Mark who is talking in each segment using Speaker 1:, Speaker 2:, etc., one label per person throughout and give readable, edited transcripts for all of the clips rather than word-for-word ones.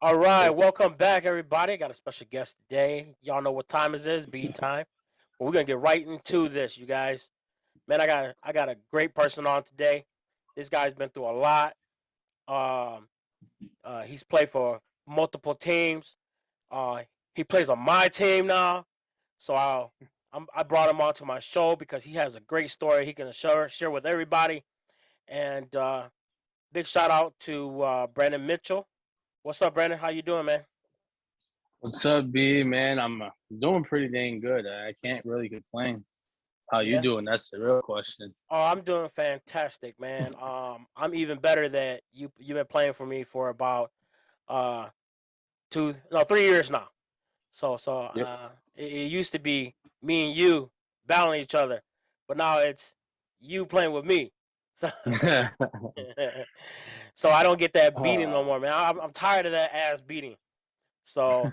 Speaker 1: All right, welcome back, everybody. Got a special guest today. Y'all know what time it is, B time. But we're gonna get right into this, you guys. Man, I got a great person on today. This guy's been through a lot. Um, he's played for multiple teams. Uh, he plays on my team now, so I brought him onto my show because he has a great story he can share with everybody. And big shout out to Brandon Mitchell. What's up, Brandon? How you doing, man?
Speaker 2: What's up, B, man? I'm doing pretty dang good. I can't really complain. How you
Speaker 1: Yeah.
Speaker 2: doing? That's the real question.
Speaker 1: Oh, I'm doing fantastic, man. I'm even better that you've been playing for me for about uh 3 years now. So
Speaker 2: Yep.
Speaker 1: it used to be me and you battling each other, but now it's you playing with me. So so I don't get that beating no
Speaker 2: uh,
Speaker 1: more, man. I'm tired of that ass beating. So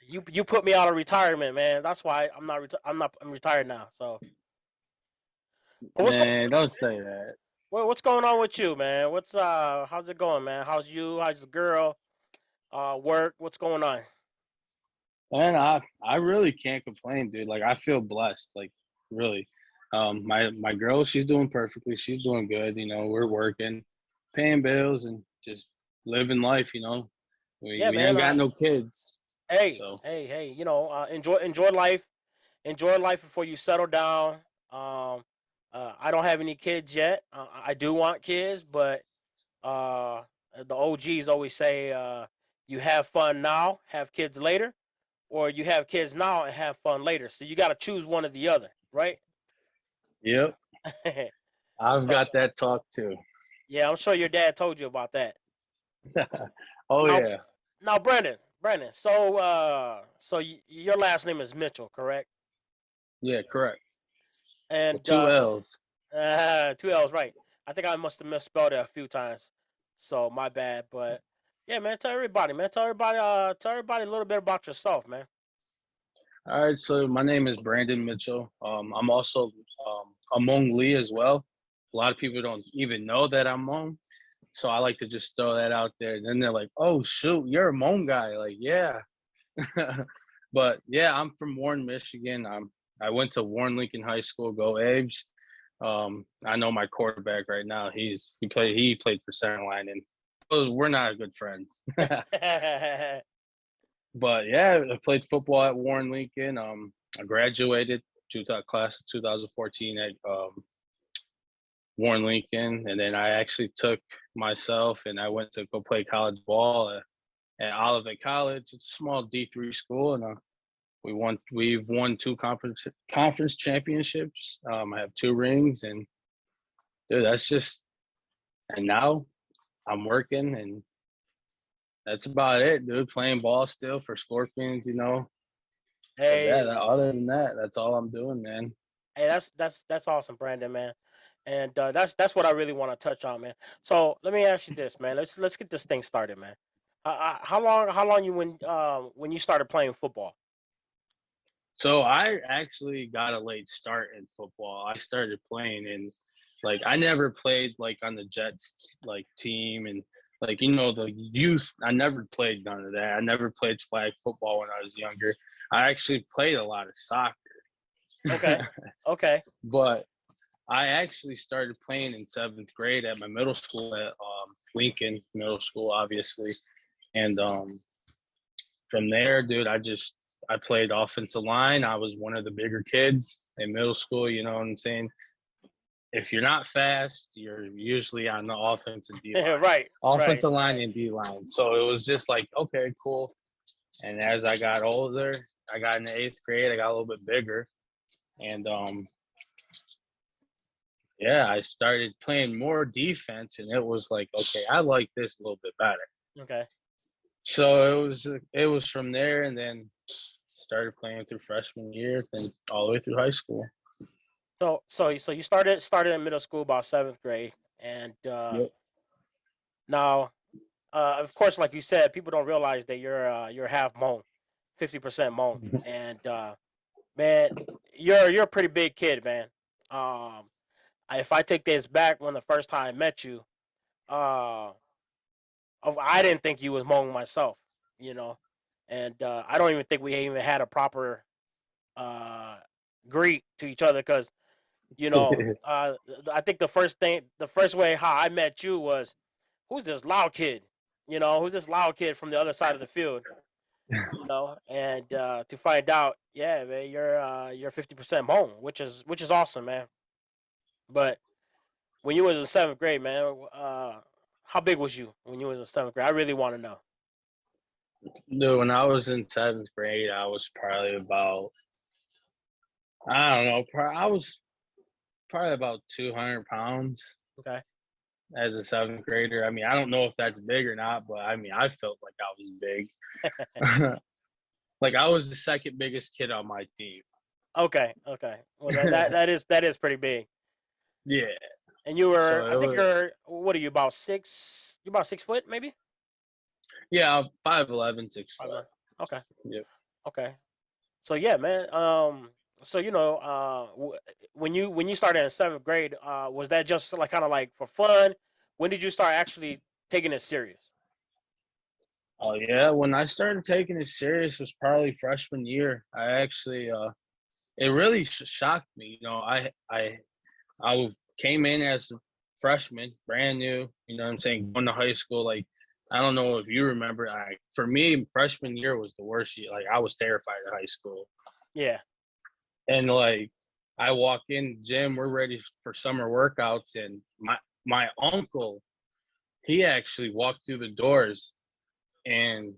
Speaker 1: you put me out of retirement, man. That's why I'm retired now. So but what's going
Speaker 2: man, don't say that.
Speaker 1: what's going on with you, man? How's it going, man? How's you? How's the girl? Work? What's going on?
Speaker 2: Man, I really can't complain, dude. Like I feel blessed. Like really. My girl, she's doing perfectly. She's doing good. We're working, paying bills, and just living life. We
Speaker 1: Yeah,
Speaker 2: we
Speaker 1: man.
Speaker 2: ain't got no kids, so
Speaker 1: Hey. Enjoy life. Enjoy life before you settle down. Um, I don't have any kids yet. I do want kids, but uh, the OGs always say you have fun now, have kids later, or you have kids now and have fun later. So you got to choose one or the other, right?
Speaker 2: yep. I've
Speaker 1: So
Speaker 2: got that talk too.
Speaker 1: yeah, I'm sure your dad told you about that.
Speaker 2: Oh
Speaker 1: Now,
Speaker 2: yeah,
Speaker 1: now, Brendan. So your last name is Mitchell, correct?
Speaker 2: yeah, correct. With
Speaker 1: And
Speaker 2: two L's.
Speaker 1: two L's, right? I think I must have misspelled it a few times, so my bad. But yeah, man, tell everybody, man, tell everybody a little bit about yourself, man.
Speaker 2: All right, so my name is Brandon Mitchell. I'm also a Hmong Lee as well. A lot of people don't even know that I'm Hmong, so I like to just throw that out there. Then they're like, "Oh shoot, you're a Hmong guy!" Like, yeah, but yeah, I'm from Warren, Michigan. I went to Warren Lincoln High School. Go Aves! I know my quarterback right now. He played for center line, and we're not good friends. But yeah, I played football at Warren Lincoln. I graduated class of 2014 at Warren Lincoln, and then I actually took myself and I went to go play college ball at Olivet College. It's a small D3 school, and we've won two conference championships. I have two rings, and dude, that's just and now I'm working, and that's about it, dude. Playing ball still for Scorpions. But yeah,
Speaker 1: Hey,
Speaker 2: other than that, that's all I'm doing, man.
Speaker 1: hey, that's awesome, Brandon, man. And that's what I really want to touch on, man. So let me ask you this, man. Let's get this thing started, man. How long you when you started playing football?
Speaker 2: So I actually got a late start in football. I started playing and like I never played like on the Jets like team and like the youth. I never played none of that. I never played flag football when I was younger. I actually played a lot of soccer.
Speaker 1: Okay, okay,
Speaker 2: But I actually started playing in seventh grade at my middle school at Lincoln Middle School, obviously, and from there, dude, I played offensive line. I was one of the bigger kids in middle school. You know what I'm saying? If you're not fast, you're usually on the offensive D line,
Speaker 1: right, right.
Speaker 2: offensive line and D line. So it was just like, okay, cool. And as I got older, I got in the eighth grade. I got a little bit bigger, and yeah, I started playing more defense, and it was like, okay, I like this a little bit better.
Speaker 1: Okay.
Speaker 2: So it was from there, and then started playing through freshman year, then all the way through high school.
Speaker 1: So you started in middle school about seventh grade, and
Speaker 2: Yep.
Speaker 1: now, of course, like you said, people don't realize that you're half Hmong, 50% Hmong, and man, you're a pretty big kid, man. Um, if I take this back when the first time I met you, uh, I didn't think you was Hmong myself. you know, and I don't even think we even had a proper uh, greet to each other because I think the first way how I met you was, who's this loud kid? Who's this loud kid from the other side of the field? And to find out, yeah, man, you're 50% home, which is awesome, man. But when you was in seventh grade, man, how big was you when you was in seventh grade? I really want to know.
Speaker 2: Dude, when I was in seventh grade, I was probably about, I don't know, I was probably about 200 pounds
Speaker 1: Okay.
Speaker 2: as a seventh grader. I mean, I don't know if that's big or not, but I mean, I felt like I was big. Like I was the second biggest kid on my team.
Speaker 1: Okay. Okay. Well, that is pretty big.
Speaker 2: Yeah.
Speaker 1: And you
Speaker 2: So
Speaker 1: were, I
Speaker 2: it
Speaker 1: think
Speaker 2: was,
Speaker 1: you're, what are you, about 6? You're about 6 foot, maybe.
Speaker 2: yeah, 5'11", 6 foot.
Speaker 1: 5'11". Okay.
Speaker 2: Yep.
Speaker 1: Okay. So yeah, man. So when you started in seventh grade, was that just like kind of like for fun? When did you start actually taking it serious?
Speaker 2: Oh yeah, when I started taking it serious was probably freshman year. I actually, it really shocked me. Came in as a freshman, brand new. You know what I'm saying? Going to high school, like I don't know if you remember. For me, freshman year was the worst year. Like I was terrified of high school,
Speaker 1: Yeah.
Speaker 2: and like I walk in the gym, we're ready for summer workouts, and my uncle, he actually walked through the doors, and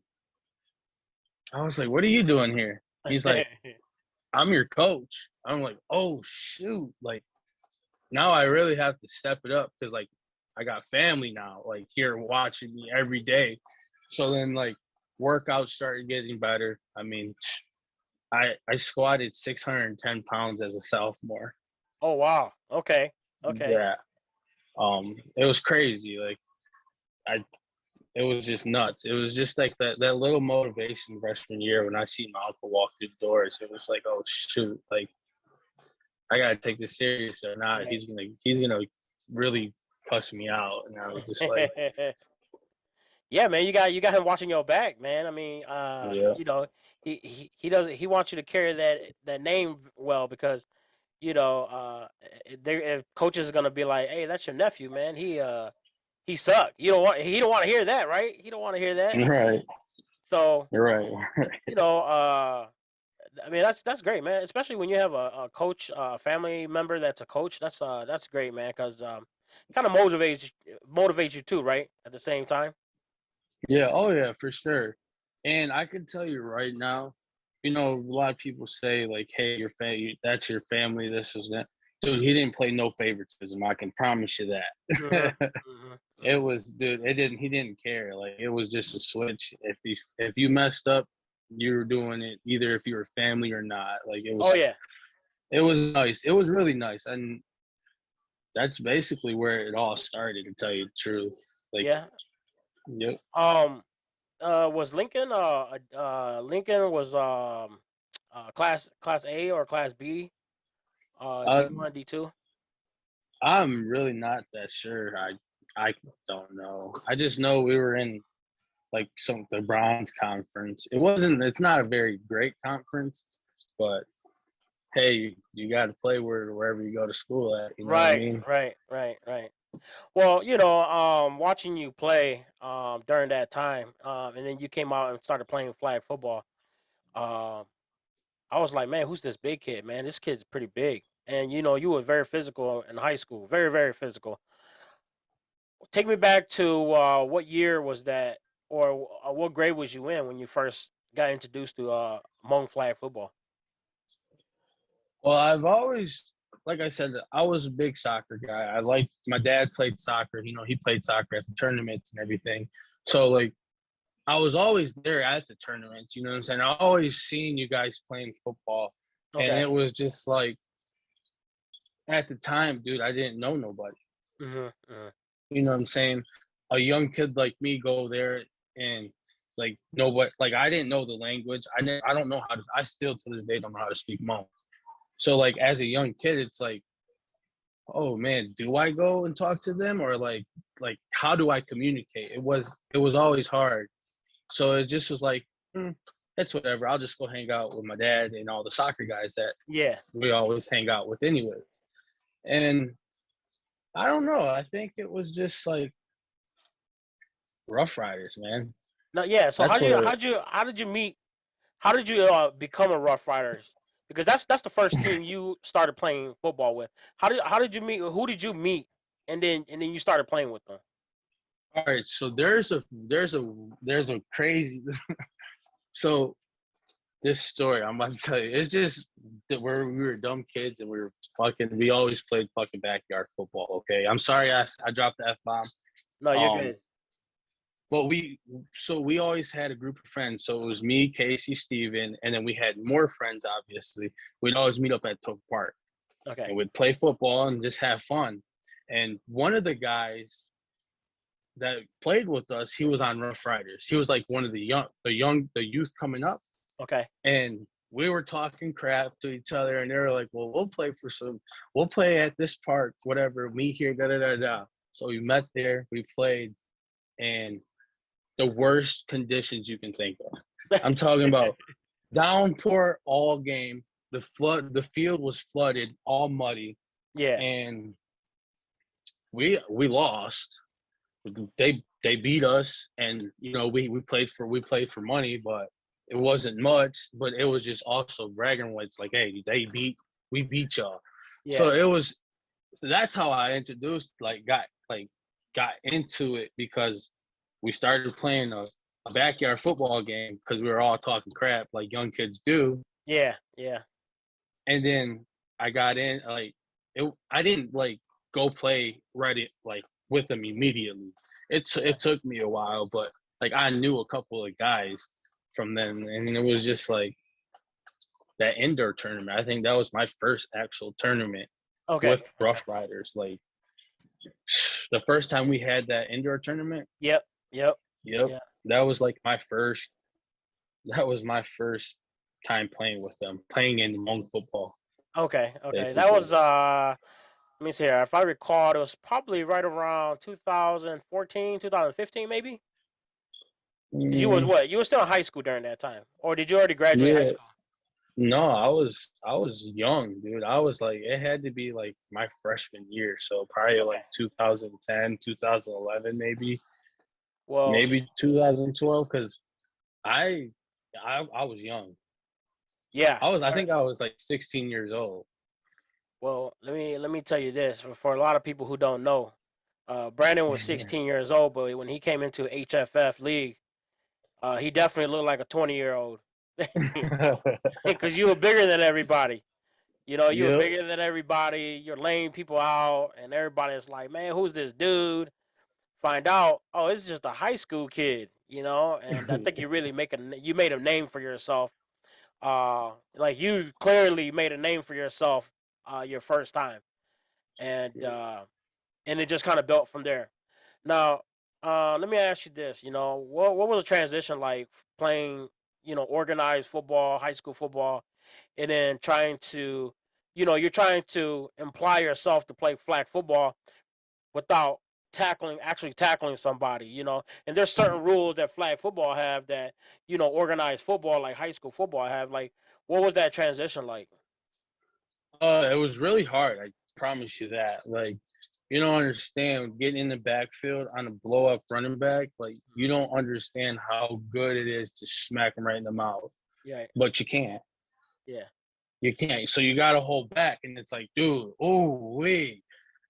Speaker 2: I was like, "What are you doing here?" He's like, "I'm your coach." I'm like, "Oh shoot!" Like now I really have to step it up because like I got family now, like here watching me every day. So then like workouts started getting better. I mean, I squatted 610 pounds as a sophomore.
Speaker 1: Oh wow. Okay. Okay.
Speaker 2: Yeah. It was crazy. Like I it was just nuts. It was just like that little motivation freshman year when I see my uncle walk through the doors. It was like, oh shoot, like I gotta take this serious or not.
Speaker 1: Right.
Speaker 2: He's gonna really cuss me out. And I was just like,
Speaker 1: Yeah, man, you got him watching your back, man. I mean,
Speaker 2: yeah,
Speaker 1: he doesn't he wants you to carry that name well because if coaches are gonna be like, hey, that's your nephew, man. He sucked. He don't want to hear that, right? He don't want to hear that.
Speaker 2: right,
Speaker 1: So
Speaker 2: right.
Speaker 1: you know, I mean that's great, man. Especially when you have a coach, family member that's a coach. That's great, man, because kind of motivates you too, right? At the same time.
Speaker 2: Yeah, oh yeah, for sure. And I can tell you right now, a lot of people say like, "Hey, that's your family. This is that." Dude, he didn't play no favoritism. I can promise you
Speaker 1: Hmm.
Speaker 2: that.
Speaker 1: Hmm.
Speaker 2: It
Speaker 1: Hmm.
Speaker 2: was, dude. It didn't. He didn't care. Like it was just a switch. If you messed up, you were doing it either if you were family or not. Like it
Speaker 1: Oh
Speaker 2: was.
Speaker 1: yeah,
Speaker 2: It was nice. It was really nice, and that's basically where it all started. To tell you the truth, like,
Speaker 1: yeah.
Speaker 2: yep.
Speaker 1: Um, was Lincoln? Lincoln was class A or class B?
Speaker 2: Uh,
Speaker 1: D1, D2.
Speaker 2: I'm really not that sure. I don't know. I just know we were in like the bronze conference. It's not a very great conference, but hey, you got to play wherever you go to school at. You know what I
Speaker 1: Right,
Speaker 2: mean?
Speaker 1: right, right, right. Well, watching you play during that time, and then you came out and started playing flag football. Um, I was like, man, who's this big kid? Man, this kid's pretty big. And you were very physical in high school, very, very physical. Take me back to what year was that, or what grade was you in when you first got introduced to Hmong flag football?
Speaker 2: Well, I've always, like I said, I was a big soccer guy. My dad played soccer. He played soccer at the tournaments and everything. So like I was always there at the tournaments. You know what I'm saying? I always seen you guys playing football, and
Speaker 1: Okay.
Speaker 2: it was just like at the time, dude, I didn't know nobody.
Speaker 1: Hmm. Hmm.
Speaker 2: You know what I'm saying? A young kid like me go there and like nobody, like I didn't know the language. I don't know how to. I still to this day don't know how to speak Hmong. So like as a young kid, it's like, oh man, do I go and talk to them or like how do I communicate? It was always hard. So it just was like, it's whatever. I'll just go hang out with my dad and all the soccer guys that
Speaker 1: Yeah.
Speaker 2: we always hang out with anyways. And I don't know. I think it was just like Rough Riders, man.
Speaker 1: No, yeah. So
Speaker 2: That's what
Speaker 1: how did you meet? How did you become a Rough Riders? Because that's the first team you started playing football with. How did you meet? Who did you meet? And then you started playing with them.
Speaker 2: all right. So there's a crazy so this story I'm about to tell you. It's just that we were dumb kids and we always played fucking backyard football. Okay. I'm sorry I dropped the F bomb.
Speaker 1: No, you're
Speaker 2: Um
Speaker 1: good.
Speaker 2: But we always had a group of friends. So it was me, Casey, Steven, and then we had more friends, obviously. We'd always meet up at Took Park
Speaker 1: Okay.
Speaker 2: and we'd play football and just have fun. And one of the guys that played with us, he was on Rough Riders. He was like one of the youth coming up.
Speaker 1: Okay.
Speaker 2: And we were talking crap to each other and they were like, well, we'll play at this park, whatever, meet here, da da da da. So we met there, we played, and the worst conditions you can think of. I'm talking about downpour all game. The field was flooded, all muddy,
Speaker 1: Yeah.
Speaker 2: and we lost. They beat us, and we played for money, but it wasn't much. But it was just also bragging rights, like, hey, we beat y'all. So
Speaker 1: Yeah.
Speaker 2: that's how I introduced, got into it, because we started playing a backyard football game because we were all talking crap like young kids do.
Speaker 1: Yeah. Yeah.
Speaker 2: And then I got in, I didn't go play with them immediately. It took me a while, but I knew a couple of guys from them, and it was just like that indoor tournament. I think that was my first actual tournament
Speaker 1: Okay.
Speaker 2: with Rough Riders. Like the first time we had that indoor tournament.
Speaker 1: Yep. Yep.
Speaker 2: Yep,
Speaker 1: Yeah.
Speaker 2: that was my first. That was my first time playing with them, playing in Hmong football,
Speaker 1: Okay. Okay. That
Speaker 2: basically.
Speaker 1: was let me see here. If I recall, it was probably right around 2014, 2015, maybe. Because you was
Speaker 2: Mm,
Speaker 1: what? You were still in high school during that time, or did you already graduate high
Speaker 2: yeah,
Speaker 1: school?
Speaker 2: no, I was young, dude. I was it had to be my freshman year, so probably
Speaker 1: Okay.
Speaker 2: 2010, 2011,
Speaker 1: Well,
Speaker 2: maybe 2012, because I, I was young.
Speaker 1: yeah.
Speaker 2: I think I was 16 years old.
Speaker 1: Well, let me tell you this for a lot of people who don't know, Brandon was 16 years old, but when he came into HFF league, he definitely looked like a 20-year-old because you were bigger than everybody. You were
Speaker 2: Yep.
Speaker 1: bigger than everybody. You're laying people out, and everybody's like, "Man, who's this dude?" Find out, oh, it's just a high school kid. And I think you made a name for yourself. Like you clearly made a name for yourself your first time, and it just kind of built from there. Now, let me ask you this: what was the transition like playing, organized football, high school football, and then trying to, you're trying to imply yourself to play flag football without actually tackling somebody, and there's certain rules that flag football have that, organized football like high school football have. Like, what was that transition like?
Speaker 2: It was really hard. I promise you that. You don't understand getting in the backfield on a blow up running back. You don't understand how good it is to smack him right in the mouth,
Speaker 1: Yeah.
Speaker 2: but you can't.
Speaker 1: Yeah.
Speaker 2: You can't. So you got to hold back, and it's like, dude, oh wait,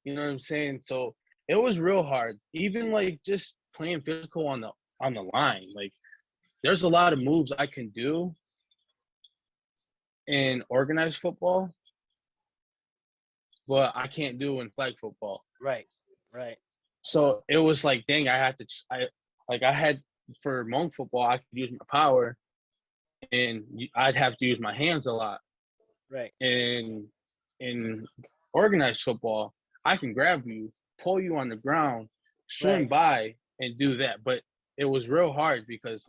Speaker 2: you know what I'm saying? So it was real hard. Even just playing physical on the line. There's a lot of moves I can do in organized football, but I can't do in flag football.
Speaker 1: Right. Right.
Speaker 2: So it was like, dang, I had for monk football, I could use my power, and I'd have to use my hands a lot.
Speaker 1: Right.
Speaker 2: And in organized football, I can grab you, pull you on the ground, swim
Speaker 1: Right.
Speaker 2: by, and do that. But it was real hard because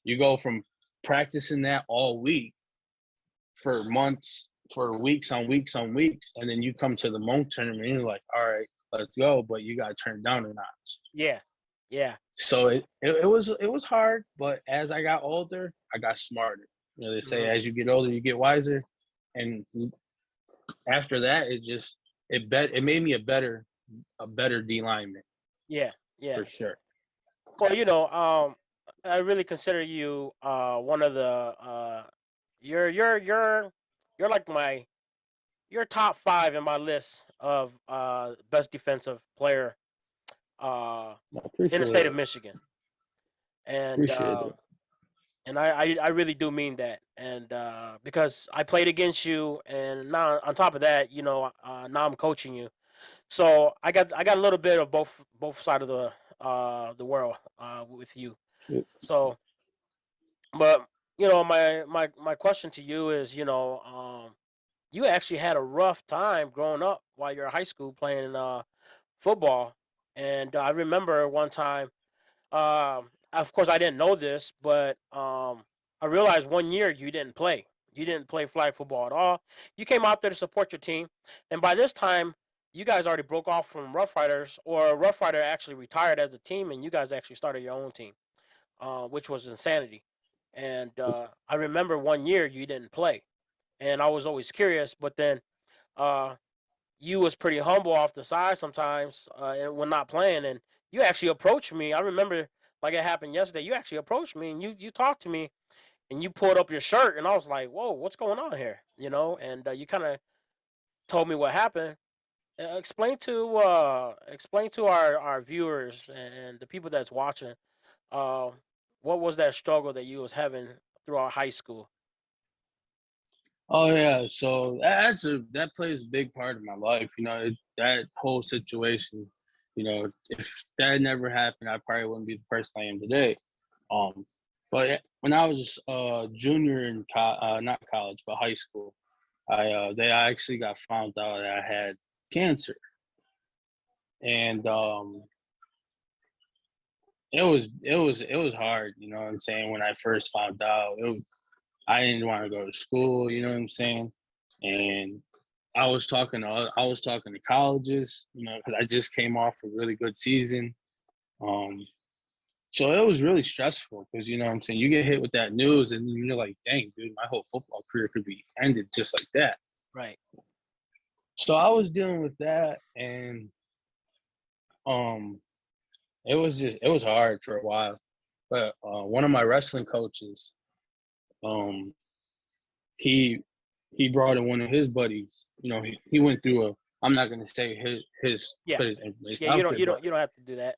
Speaker 2: you go from practicing that all week for months, for weeks on weeks on weeks, and then you come to the monk tournament and you're like, all right, let's go, but you gotta turn it down a notch.
Speaker 1: Yeah. Yeah.
Speaker 2: So it was hard, but as I got older, I got smarter. You know, they say
Speaker 1: Hmm.
Speaker 2: as you get older, you get wiser, and after that, it made me a better D lineman
Speaker 1: Yeah.
Speaker 2: for
Speaker 1: Yeah.
Speaker 2: sure.
Speaker 1: Well, I really consider you one of the you're like my you're top five in my list of best defensive player uh
Speaker 2: I
Speaker 1: in the
Speaker 2: appreciate
Speaker 1: state of
Speaker 2: it.
Speaker 1: Michigan, and
Speaker 2: Appreciate it.
Speaker 1: I really do mean that, and because I played against you, and now on top of that, now I'm coaching you, so I got a little bit of both side of the world with you. So, but my question to you is, you actually had a rough time growing up while you're in high school playing football, and I remember one time. Of course, I didn't know this, but I realized one year you didn't play. You didn't play flag football at all. You came out there to support your team, and by this time, you guys already broke off from Rough Riders, or Rough Rider actually retired as a team, and you guys actually started your own team, which was Insanity. And I remember one year you didn't play, and I was always curious. But then uh, you was pretty humble off the side sometimes and when not playing, and you actually approached me. I remember like it happened yesterday. You actually approached me and you talked to me and you pulled up your shirt and I was like, "Whoa, what's going on here?" And you kind of told me what happened. Explain to our viewers and the people that's watching. Uh, what was that struggle that you was having throughout high school?
Speaker 2: Oh yeah, so that plays a big part of my life. That whole situation. If that never happened, I probably wouldn't be the person I am today. Um, but when I was junior in not college, but high school, I actually got found out that I had cancer, and it was hard. You know what I'm saying? When I first found out, I didn't want to go to school. You know what I'm saying? And I was talking to colleges, because I just came off a really good season. Um, so it was really stressful because you know what I'm saying, you get hit with that news and you're like, dang, dude, my whole football career could be ended just like that.
Speaker 1: Right.
Speaker 2: So I was dealing with that, and um, it was hard for a while. But one of my wrestling coaches, um, he he brought in one of his buddies. He went through a. I'm not gonna say his
Speaker 1: Yeah.
Speaker 2: put his information
Speaker 1: Yeah. You
Speaker 2: out
Speaker 1: don't
Speaker 2: there,
Speaker 1: you
Speaker 2: but
Speaker 1: don't you don't have to do that.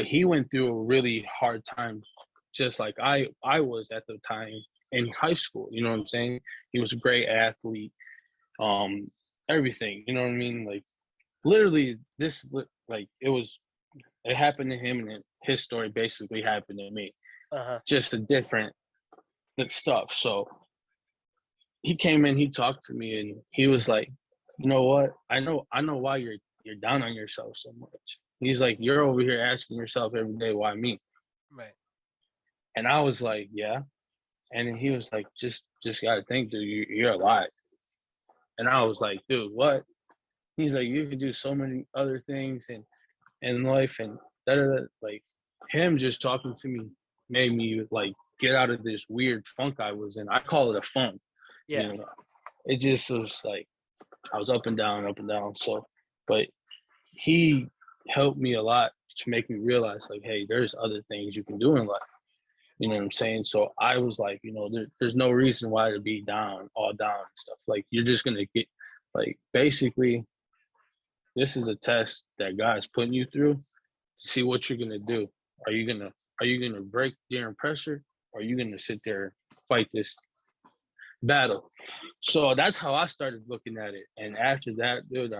Speaker 2: he went through a really hard time, just like I was at the time in high school. You know what I'm saying? He was a great athlete, um, everything. You know what I mean? Like literally, it happened to him, and his story basically happened to me,
Speaker 1: Uh huh.
Speaker 2: just a different stuff. So he came in, he talked to me, and he was like, "You know what? I know why you're down on yourself so much." He's like, "You're over here asking yourself every day, why me?"
Speaker 1: Right.
Speaker 2: And I was like, "Yeah." And then he was like, "Just gotta think, dude, you're alive." And I was like, "Dude, what?" He's like, "You can do so many other things in life, and da da da." Like him just talking to me made me like get out of this weird funk I was in. I call it a funk.
Speaker 1: Yeah.
Speaker 2: You know, it just was like I was up and down, up and down. So, but he helped me a lot to make me realize, like, hey, there's other things you can do in life. You know what I'm saying? So I was like, there's no reason why to be down, all down and stuff. Like, you're just gonna get, like, basically, this is a test that God's putting you through to see what you're gonna do. Are you gonna are you gonna break during pressure? Or are you gonna sit there and fight this battle? So that's how I started looking at it. And after that, dude,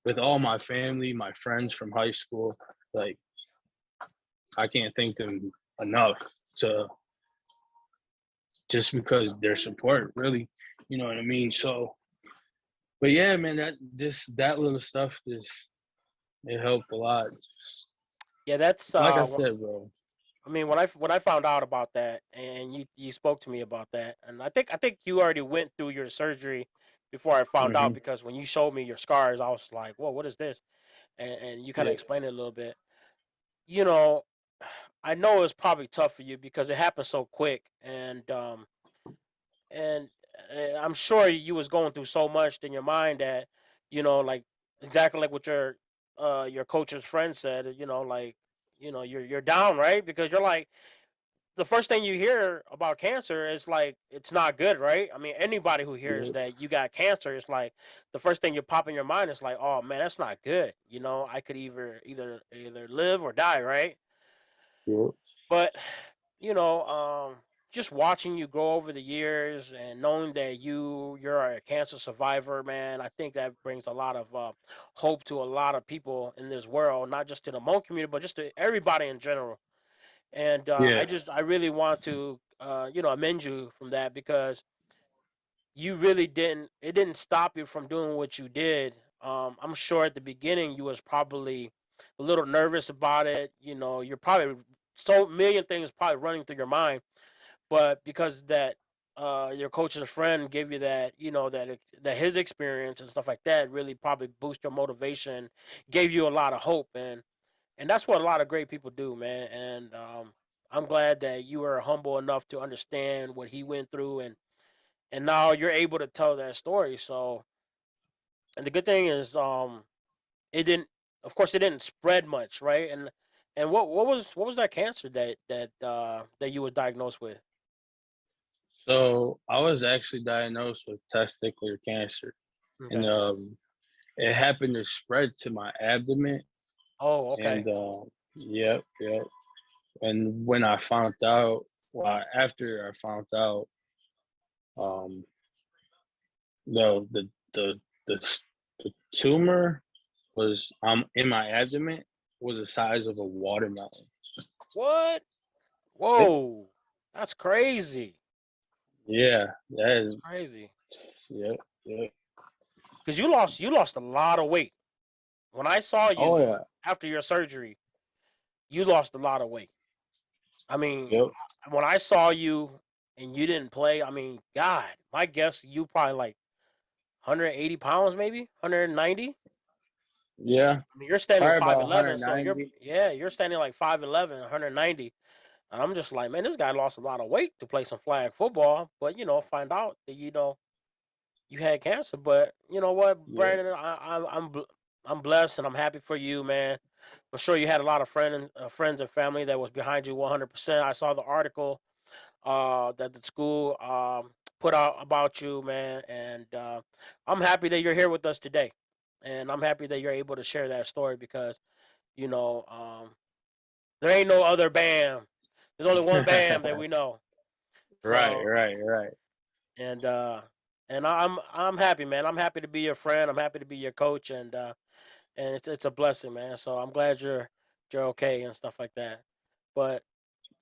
Speaker 2: with all my family, my friends from high school, like I can't thank them enough to just because their support, really. You know what I mean? So, but yeah, man, that little stuff just it helped a lot. Just,
Speaker 1: Yeah. That's
Speaker 2: like I said, bro.
Speaker 1: I mean, when I found out about that, and you spoke to me about that, and I think you already went through your surgery before I found out
Speaker 2: Hmm.
Speaker 1: because when you showed me your scars, I was like, "Whoa, what is this?" And you kind of
Speaker 2: Yeah.
Speaker 1: explained it a little bit. you know, I know it's probably tough for you because it happened so quick, and I'm sure you was going through so much in your mind that like exactly like what your coach's friend said. Like you're down, right? Because you're like the first thing you hear about cancer is like it's not good, right? I mean, anybody who hears
Speaker 2: Yep,
Speaker 1: that you got cancer is like the first thing you pop in your mind is like, oh man, that's not good. I could either live or die, right?
Speaker 2: yep,
Speaker 1: But you know, just watching you grow over the years and knowing that you're a cancer survivor, man, I think that brings a lot of hope to a lot of people in this world, not just to the Hmong community, but just to everybody in general. And
Speaker 2: yeah,
Speaker 1: I really want to amend you from that because you really didn't it didn't stop you from doing what you did. I'm sure at the beginning you was probably a little nervous about it. You're probably so million things probably running through your mind, but because that your coach's friend gave you that that his experience and stuff like that really probably boost your motivation, gave you a lot of hope, and that's what a lot of great people do, man. And I'm glad that you were humble enough to understand what he went through, and now you're able to tell that story. So, and the good thing is, it didn't, of course, it didn't spread much, right? And what was that cancer that you was diagnosed with?
Speaker 2: So I was actually diagnosed with testicular cancer, and
Speaker 1: Okay.
Speaker 2: it happened to spread to my abdomen.
Speaker 1: Oh,
Speaker 2: And
Speaker 1: okay.
Speaker 2: yep, yep. And when I found out, well, after I found out, um, the the the the, the tumor was in my abdomen was the size of a watermelon.
Speaker 1: What?
Speaker 2: Yep.
Speaker 1: Whoa, that's crazy.
Speaker 2: Yeah, that
Speaker 1: That's
Speaker 2: is.
Speaker 1: crazy.
Speaker 2: Yep, yep.
Speaker 1: Cause you lost a lot of weight. When I saw
Speaker 2: Oh
Speaker 1: you
Speaker 2: yeah.
Speaker 1: after your surgery, you lost a lot of weight. I mean,
Speaker 2: Yep.
Speaker 1: when I saw you and you didn't play, I mean, God, my guess you probably like 180 pounds, maybe 190.
Speaker 2: Yeah.
Speaker 1: I mean, you're standing
Speaker 2: Probably about
Speaker 1: 5'11", so190. you're standing like 5'11", 190. And I'm just like, man, this guy lost a lot of weight to play some flag football, but find out that you had cancer. But you know what,
Speaker 2: Yep.
Speaker 1: Brandon, I'm blessed and I'm happy for you, man. I'm sure you had a lot of friends and family that was behind you 100%. I saw the article that the school put out about you, man, and I'm happy that you're here with us today, and I'm happy that you're able to share that story because you know there ain't no other Bam. There's only one Bam that we know.
Speaker 2: Right,
Speaker 1: So
Speaker 2: right, right.
Speaker 1: and uh and I'm happy, man. I'm happy to be your friend. I'm happy to be your coach, and it's a blessing, man. So I'm glad you're okay and stuff like that. But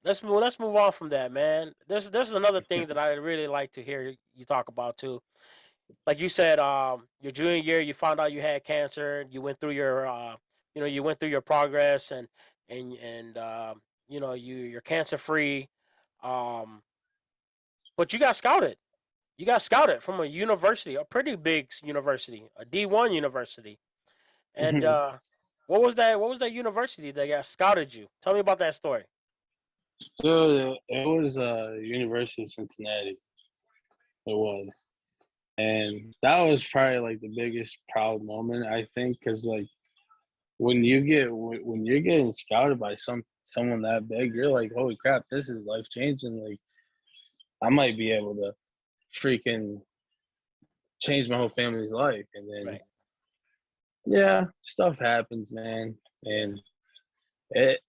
Speaker 1: let's move on from that, man. There's another thing that I really like to hear you talk about too. Like you said, your junior year, you found out you had cancer. You went through your progress, and you're cancer free. Um, but you got scouted. You got scouted from a university, a pretty big university, a D1 university. And what was that university that got scouted you? Tell me about that story.
Speaker 2: So it was University of Cincinnati. It was. And that was probably like the biggest proud moment, I think, because like when you're getting scouted by someone that big, you're like, holy crap, this is life changing. Like I might be able to freaking change my whole family's life. And then
Speaker 1: Right.
Speaker 2: yeah, stuff happens, man.
Speaker 1: Yeah.
Speaker 2: And it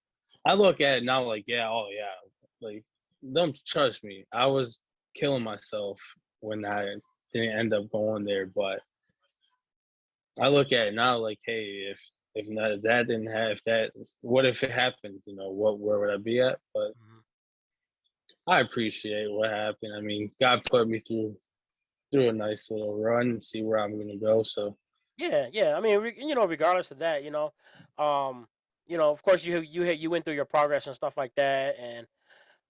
Speaker 2: I look at it now like, yeah, oh yeah, like don't trust me. I was killing myself when I didn't end up going there, but I look at it now like, hey, if not, if that didn't have if that, what if it happened? You know, what where would I be at? But
Speaker 1: Mhm.
Speaker 2: I appreciate what happened. I mean, God put me through a nice little run and see where I'm gonna go. So
Speaker 1: Yeah, yeah. I mean, regardless of that, um, of course, you went through your progress and stuff like that, and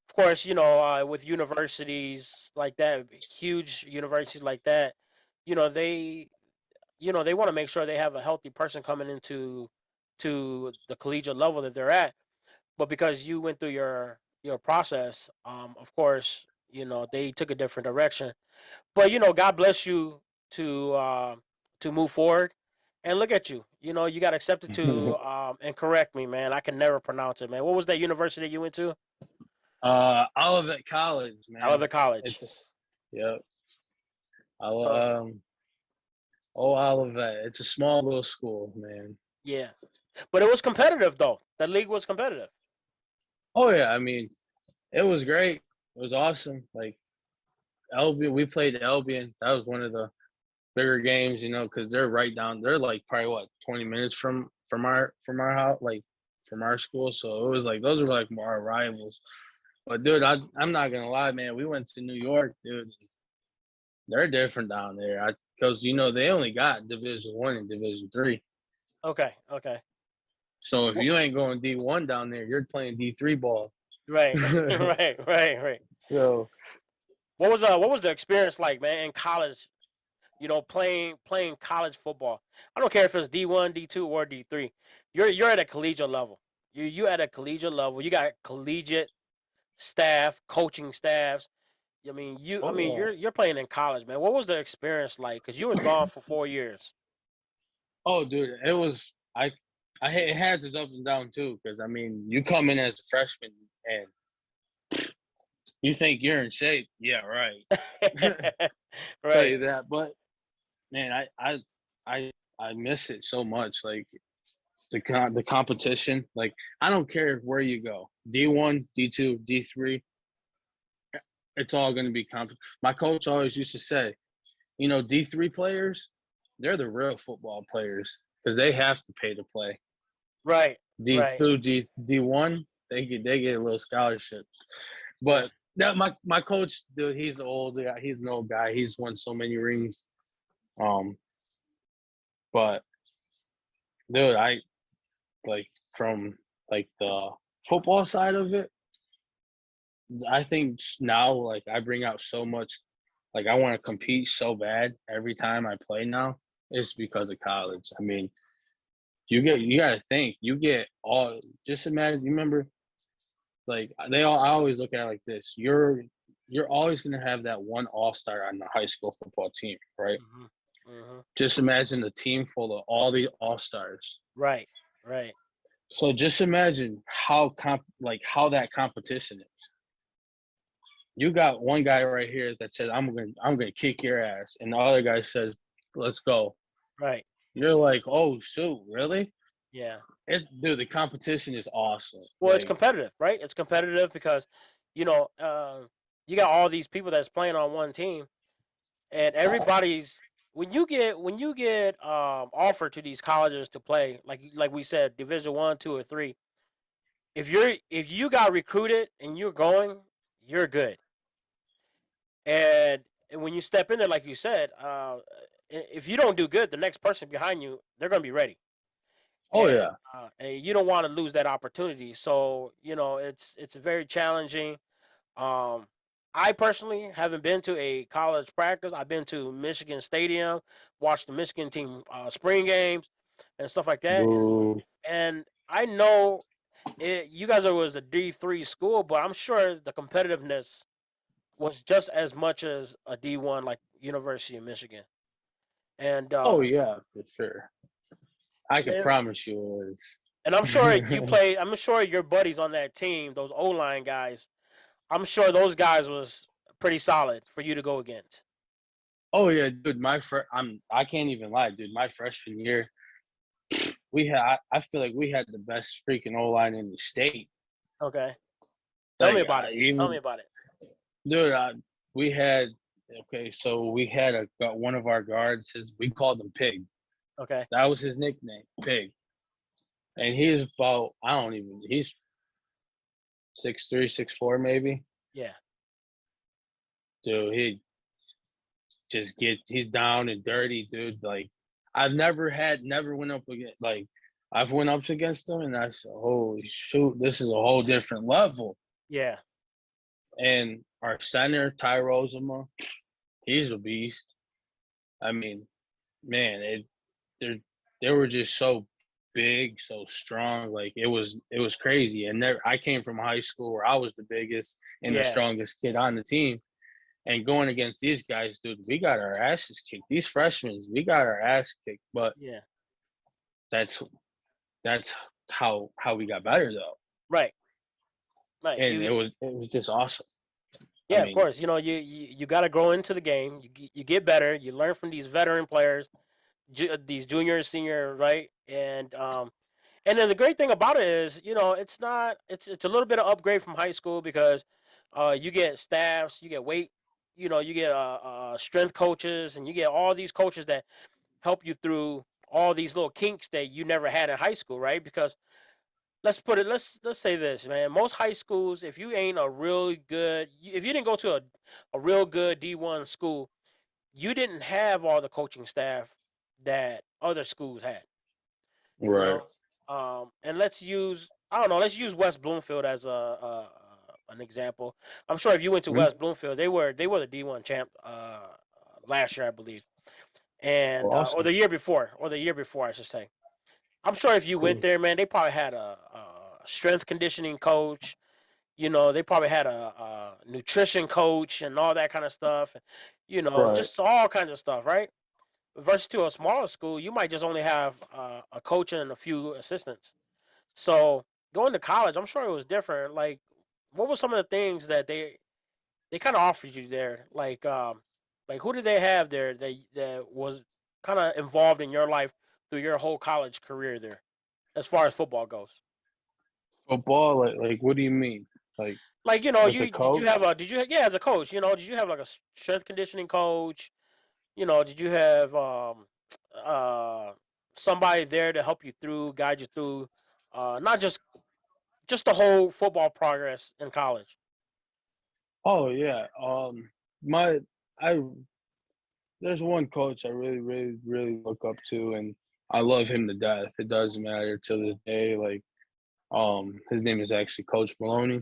Speaker 1: of course, with universities like that, huge universities like that, they they want to make sure they have a healthy person coming into to the collegiate level that they're at. but because you went through your process, of course, they took a different direction. But God bless you to move forward. And look at you. You got accepted to and correct me, man. I can never pronounce it, man. What was that university you went to?
Speaker 2: Olivet College, man.
Speaker 1: Olivet College.
Speaker 2: It's yep.
Speaker 1: Uh,
Speaker 2: Um, Olivet. It's a small little school, man.
Speaker 1: yeah, but it was competitive though. The league was competitive.
Speaker 2: Oh yeah, I mean, it was great. It was awesome. Like Albion, we played Albion. That was one of the bigger games, because they're right down. They're like probably 20 minutes from our house, like from our school. So it was like those were like our rivals. But dude, I'm not gonna lie, man. We went to New York, dude. They're different down there. Because they only got Division 1 and Division 3.
Speaker 1: Okay, okay.
Speaker 2: So if you ain't going D1 down there, you're playing D3 ball.
Speaker 1: Right, right.
Speaker 2: So
Speaker 1: What was the experience like, man, in college? Playing college football. I don't care if it's D1, D2, or D3. You're at a collegiate level. You at a collegiate level. You got collegiate staff, coaching staffs.
Speaker 2: oh,
Speaker 1: You're playing in college, man. What was the experience like? Because you was gone for 4 years.
Speaker 2: oh, dude, it was it has its ups and downs too. Because I mean, you come in as a freshman and you think you're in shape. Yeah, right. Tell
Speaker 1: Right.
Speaker 2: you that, but man, I miss it so much. Like the competition. Like I don't care where you go, D1, D2, D3. It's all going to be My coach always used to say, D3 players, they're the real football players because they have to pay to play.
Speaker 1: Right. Right.
Speaker 2: D2, D1, they get little scholarships.
Speaker 1: Yeah.
Speaker 2: But that my coach, dude, he's old. He's an old guy. He's won so many rings. Um, but dude, I like from like the football side of it. I think now, like I bring out so much. Like I want to compete so bad every time I play now. It's because of college. I mean, you got to think. You get all. Just imagine. You remember, like I always look at it like this. You're always gonna have that one all-star on the high school football team, right?
Speaker 1: Hmm. Hmm.
Speaker 2: Just imagine a team full of all the all-stars.
Speaker 1: Right. Right.
Speaker 2: So just imagine how that competition is. You got one guy right here that says I'm gonna kick your ass, and the other guy says, "Let's go."
Speaker 1: Right.
Speaker 2: You're like, "Oh shoot, really?"
Speaker 1: Yeah.
Speaker 2: Dude, the competition is awesome.
Speaker 1: Well, it's
Speaker 2: Like,
Speaker 1: competitive, right? It's competitive because, you know, uh, you got all these people that's playing on one team, and everybody's when you get offered to these colleges to play, like we said, Division 1, 2, or 3. If you got recruited and you're going, you're good. And when you step in there, like you said, if you don't do good, the next person behind you, they're gonna be ready,
Speaker 2: oh
Speaker 1: and
Speaker 2: yeah,
Speaker 1: you don't want to lose that opportunity. So it's very challenging. Um, I personally haven't been to a college practice. I've been to Michigan Stadium, watched the Michigan team spring games and stuff like that,
Speaker 2: boo.
Speaker 1: and I know you guys was a D3 school, but I'm sure the competitiveness was just as much as a D1 like University of Michigan. And
Speaker 2: Oh yeah, for sure. I can
Speaker 1: and,
Speaker 2: promise you it
Speaker 1: and I'm sure you
Speaker 2: is.
Speaker 1: played. I'm sure your buddies on that team, those O line guys. I'm sure those guys was pretty solid for you to go against.
Speaker 2: Oh yeah, dude. I can't even lie, dude. My freshman year, I feel like we had the best freaking O line in the state.
Speaker 1: Okay, tell me
Speaker 2: Like
Speaker 1: about it. Tell me
Speaker 2: even
Speaker 1: about it.
Speaker 2: dude, we had okay, so we had one of our guards. We called him Pig.
Speaker 1: Okay,
Speaker 2: That was his nickname, Pig. And he's about he's 6'3", 6'4", maybe.
Speaker 1: yeah,
Speaker 2: Dude, he's down and dirty, dude. Like never went up against I've went up against him and I said, holy shoot, this is a whole different level.
Speaker 1: yeah.
Speaker 2: And our center, Ty Rosema, he's a beast. I mean, man, they were just so big, so strong. Like it was crazy. And there, I came from high school where I was the biggest and the
Speaker 1: Yeah,
Speaker 2: strongest kid on the team. And going against these guys, dude, we got our asses kicked. These freshmen, we got our ass kicked. But
Speaker 1: yeah.
Speaker 2: that's that's how we got better though.
Speaker 1: Right, right.
Speaker 2: And it was just awesome. I
Speaker 1: Yeah, of
Speaker 2: mean,
Speaker 1: course. You got to grow into the game. You get better. You learn from these veteran players, these junior, senior, right? And then the great thing about it is, it's not it's a little bit of upgrade from high school because you get staffs, you get weight, you get strength coaches, and you get all these coaches that help you through all these little kinks that you never had in high school, right? Because let's say this, man. Most high schools, if you ain't a really good, if you didn't go to a real good D1 school, you didn't have all the coaching staff that other schools had. You
Speaker 2: right.
Speaker 1: know, and let's use I don't know, let's use West Bloomfield as a an example. I'm sure if you went to
Speaker 2: Mhm.
Speaker 1: West Bloomfield, they were the D1 champ last year, I believe, and
Speaker 2: Well, awesome.
Speaker 1: or the year before, I should say. I'm sure if you went
Speaker 2: Cool.
Speaker 1: there, man, they probably had a strength conditioning coach. They probably had a nutrition coach and all that kind of stuff.
Speaker 2: Right.
Speaker 1: Just all kinds of stuff, right? Versus to a smaller school, you might just only have a coach and a few assistants. So going to college, I'm sure it was different. Like, what were some of the things that they kind of offered you there? Like who did they have there that was kind of involved in your life through your whole college career there, as far as football goes?
Speaker 2: Football, like what do you mean? Like
Speaker 1: Like,
Speaker 2: as a
Speaker 1: you did you have
Speaker 2: coach?
Speaker 1: a did you yeah, as a coach, did you have like a strength conditioning coach? Did you have uh somebody there to help you through, guide you through not just the whole football progress in college?
Speaker 2: Oh yeah. My I there's one coach I really, really, really look up to, and I love him to death. It doesn't matter till this day. Like, his name is actually Coach Maloney.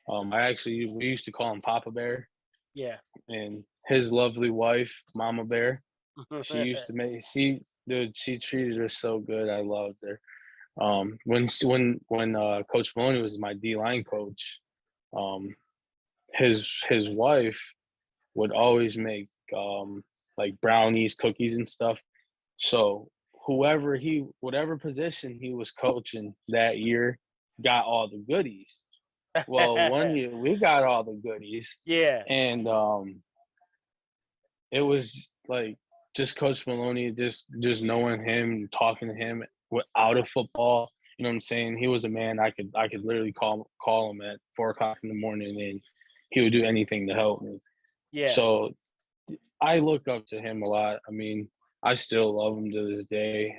Speaker 2: We used to call him Papa Bear,
Speaker 1: Yeah.
Speaker 2: and his lovely wife, Mama Bear. She used to make dude. She treated her so good. I loved her. When Coach Maloney was my D line coach, um, his wife would always make like brownies, cookies, and stuff. So whatever position he was coaching that year, got all the goodies. Well, one year we got all the goodies,
Speaker 1: Yeah.
Speaker 2: and it was like just Coach Maloney, just knowing him, talking to him out of football. You know what I'm saying? He was a man I could literally call him at 4 o'clock in the morning, and he would do anything to help me.
Speaker 1: Yeah.
Speaker 2: So I look up to him a lot. I mean, I still love him to this day.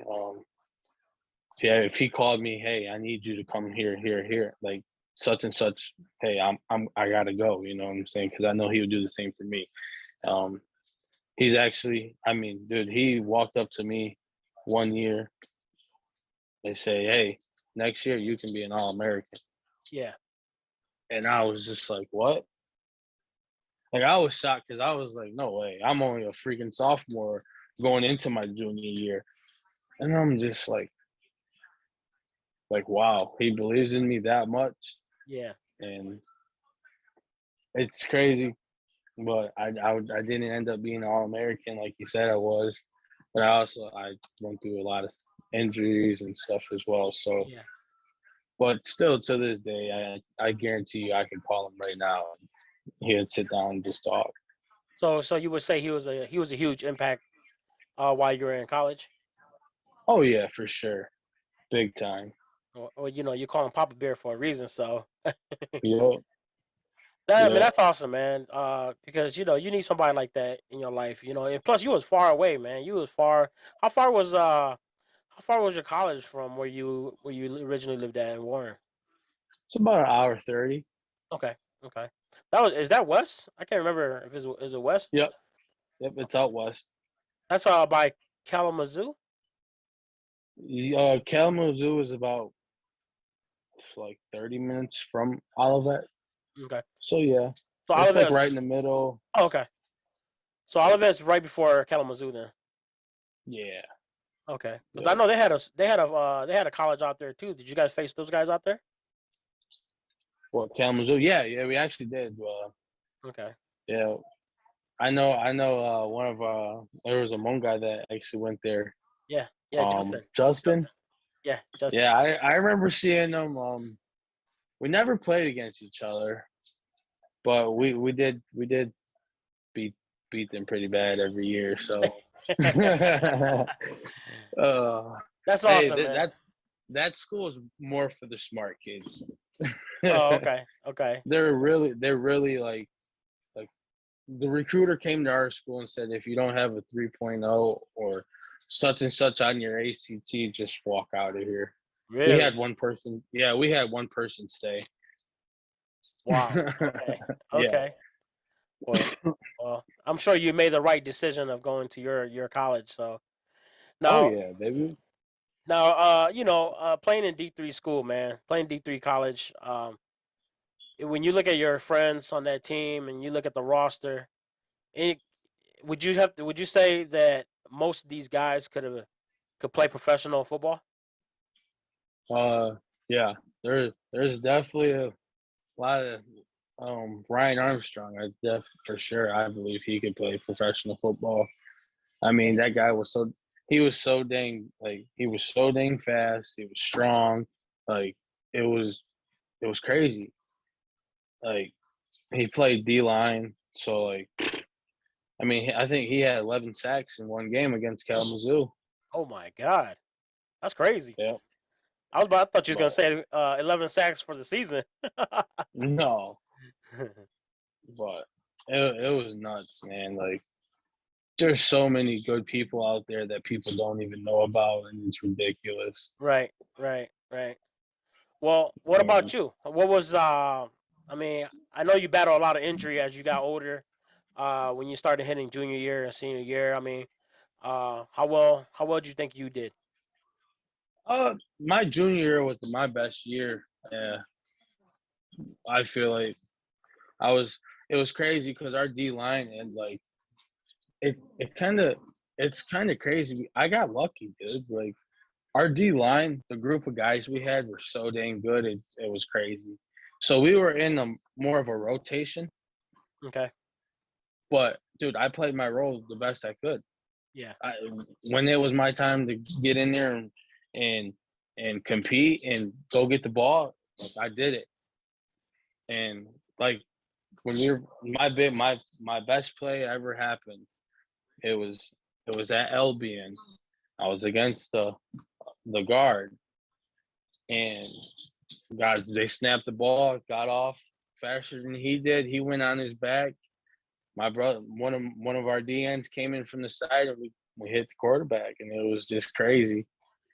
Speaker 2: Yeah, if he called me, hey, I need you to come here, here, here, like such and such. Hey, I gotta go. You know what I'm saying? Because I know he would do the same for me. Um, he's actually, I mean, dude, he walked up to me one year. They say, hey, next year you can be an All American,
Speaker 1: Yeah.
Speaker 2: and I was just like, what? Like I was shocked because I was like, no way, I'm only a freaking sophomore going into my junior year, and I'm just like wow, he believes in me that much,
Speaker 1: Yeah.
Speaker 2: and it's crazy. But I didn't end up being All American like you said I was, but I went through a lot of injuries and stuff as well. So,
Speaker 1: Yeah.
Speaker 2: but still to this day, I guarantee you I could call him right now. He'd sit down and just talk.
Speaker 1: So you would say he was a huge impact while you were in college?
Speaker 2: Oh yeah, for sure, big time.
Speaker 1: Or you call him Papa Bear for a reason, so
Speaker 2: Yep,
Speaker 1: I mean,
Speaker 2: yep.
Speaker 1: that's awesome, man. Because you need somebody like that in your life. And plus you was far away, man. You was far. How far was uh how far was your college from where you originally lived at in Warren?
Speaker 2: It's about an hour 30.
Speaker 1: Okay, okay. Is that west? I can't remember if is it west.
Speaker 2: Yep, yep. It's out west.
Speaker 1: That's by Kalamazoo.
Speaker 2: Kalamazoo is about like 30 minutes from Olivet.
Speaker 1: Okay,
Speaker 2: So yeah,
Speaker 1: so
Speaker 2: it's like
Speaker 1: Olivet.
Speaker 2: right in the middle.
Speaker 1: Oh, okay, so
Speaker 2: Yep.
Speaker 1: Olivet's right before Kalamazoo then.
Speaker 2: Yeah.
Speaker 1: Okay, because I
Speaker 2: Yeah.
Speaker 1: know they had a college out there too. Did you guys face those guys out there?
Speaker 2: Well, Kalamazoo, yeah, we actually did.
Speaker 1: Okay.
Speaker 2: Yeah, I know. One of there was a one guy that actually went there.
Speaker 1: Yeah. Yeah. Justin.
Speaker 2: Justin.
Speaker 1: Yeah. Justin.
Speaker 2: Yeah, I remember seeing him. We never played against each other, but we did beat beat them pretty bad every year. So, uh,
Speaker 1: That's
Speaker 2: hey,
Speaker 1: awesome, man.
Speaker 2: that school is more for the smart kids.
Speaker 1: Oh, okay. Okay.
Speaker 2: They're really like the recruiter came to our school and said if you don't have a 3.0 or such and such on your ACT, just walk out of here. We
Speaker 1: Really?
Speaker 2: had one person, yeah, we had one person stay.
Speaker 1: Wow. Okay.
Speaker 2: Yeah.
Speaker 1: Okay. Well, well, I'm sure you made the right decision of going to your college. So
Speaker 2: Oh
Speaker 1: now,
Speaker 2: yeah, baby.
Speaker 1: playing in D3 school, man, playing D3 college. When you look at your friends on that team and you look at the roster, any, would you say that most of these guys could play professional football?
Speaker 2: Uh, yeah. There's definitely a lot of Ryan Armstrong. For sure. I believe he could play professional football. I mean, that guy was so he was so dang fast. He was strong. Like it was it was crazy. Like he played D line, so like I mean, I think he had 11 sacks in one game against Kalamazoo.
Speaker 1: Oh my God, that's crazy.
Speaker 2: Yeah,
Speaker 1: I thought you was gonna
Speaker 2: but
Speaker 1: say 11 sacks for the season.
Speaker 2: no, but it was nuts, man. Like there's so many good people out there that people don't even know about, and it's ridiculous.
Speaker 1: Right, right, right. Well, what
Speaker 2: And
Speaker 1: about you? What was I mean, I know you battled a lot of injury as you got older. When you started hitting junior year and senior year, I mean, how well do you think you did?
Speaker 2: my junior year was my best year. Yeah, I feel like I was. It was crazy because our D line and like it kind of it's kind of crazy. I got lucky, dude. Like our D line, the group of guys we had were so dang good. It was crazy. So we were in more of a rotation,
Speaker 1: Okay,
Speaker 2: but dude, I played my role the best I could.
Speaker 1: yeah,
Speaker 2: I, when it was my time to get in there and and compete and go get the ball, like I did it. And like when you're my best play ever happened, it was it was at Albion. I was against the guard and guys they snapped the ball, got off faster than he did. He went on his back. My brother, one of our DNs came in from the side and we hit the quarterback and it was just crazy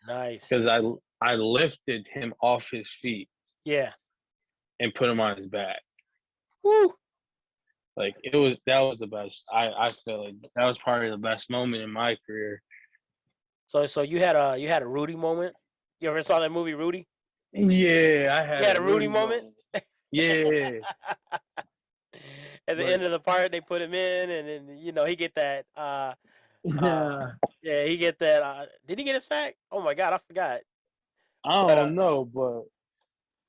Speaker 1: nice.
Speaker 2: because I lifted him off his feet
Speaker 1: Yeah.
Speaker 2: and put him on his back.
Speaker 1: Woo.
Speaker 2: Like that was the best. I feel like that was probably the best moment in my career.
Speaker 1: So you had a Rudy moment. You ever saw that movie Rudy?
Speaker 2: Yeah, I
Speaker 1: You
Speaker 2: had
Speaker 1: had
Speaker 2: a
Speaker 1: a Rudy
Speaker 2: Rudy
Speaker 1: moment.
Speaker 2: moment. Yeah,
Speaker 1: At the
Speaker 2: but
Speaker 1: end of the part, they put him in, and then he get that. Uh,
Speaker 2: yeah,
Speaker 1: yeah, he get that. Did he get a sack? Oh my God, I forgot.
Speaker 2: I
Speaker 1: But
Speaker 2: don't know, but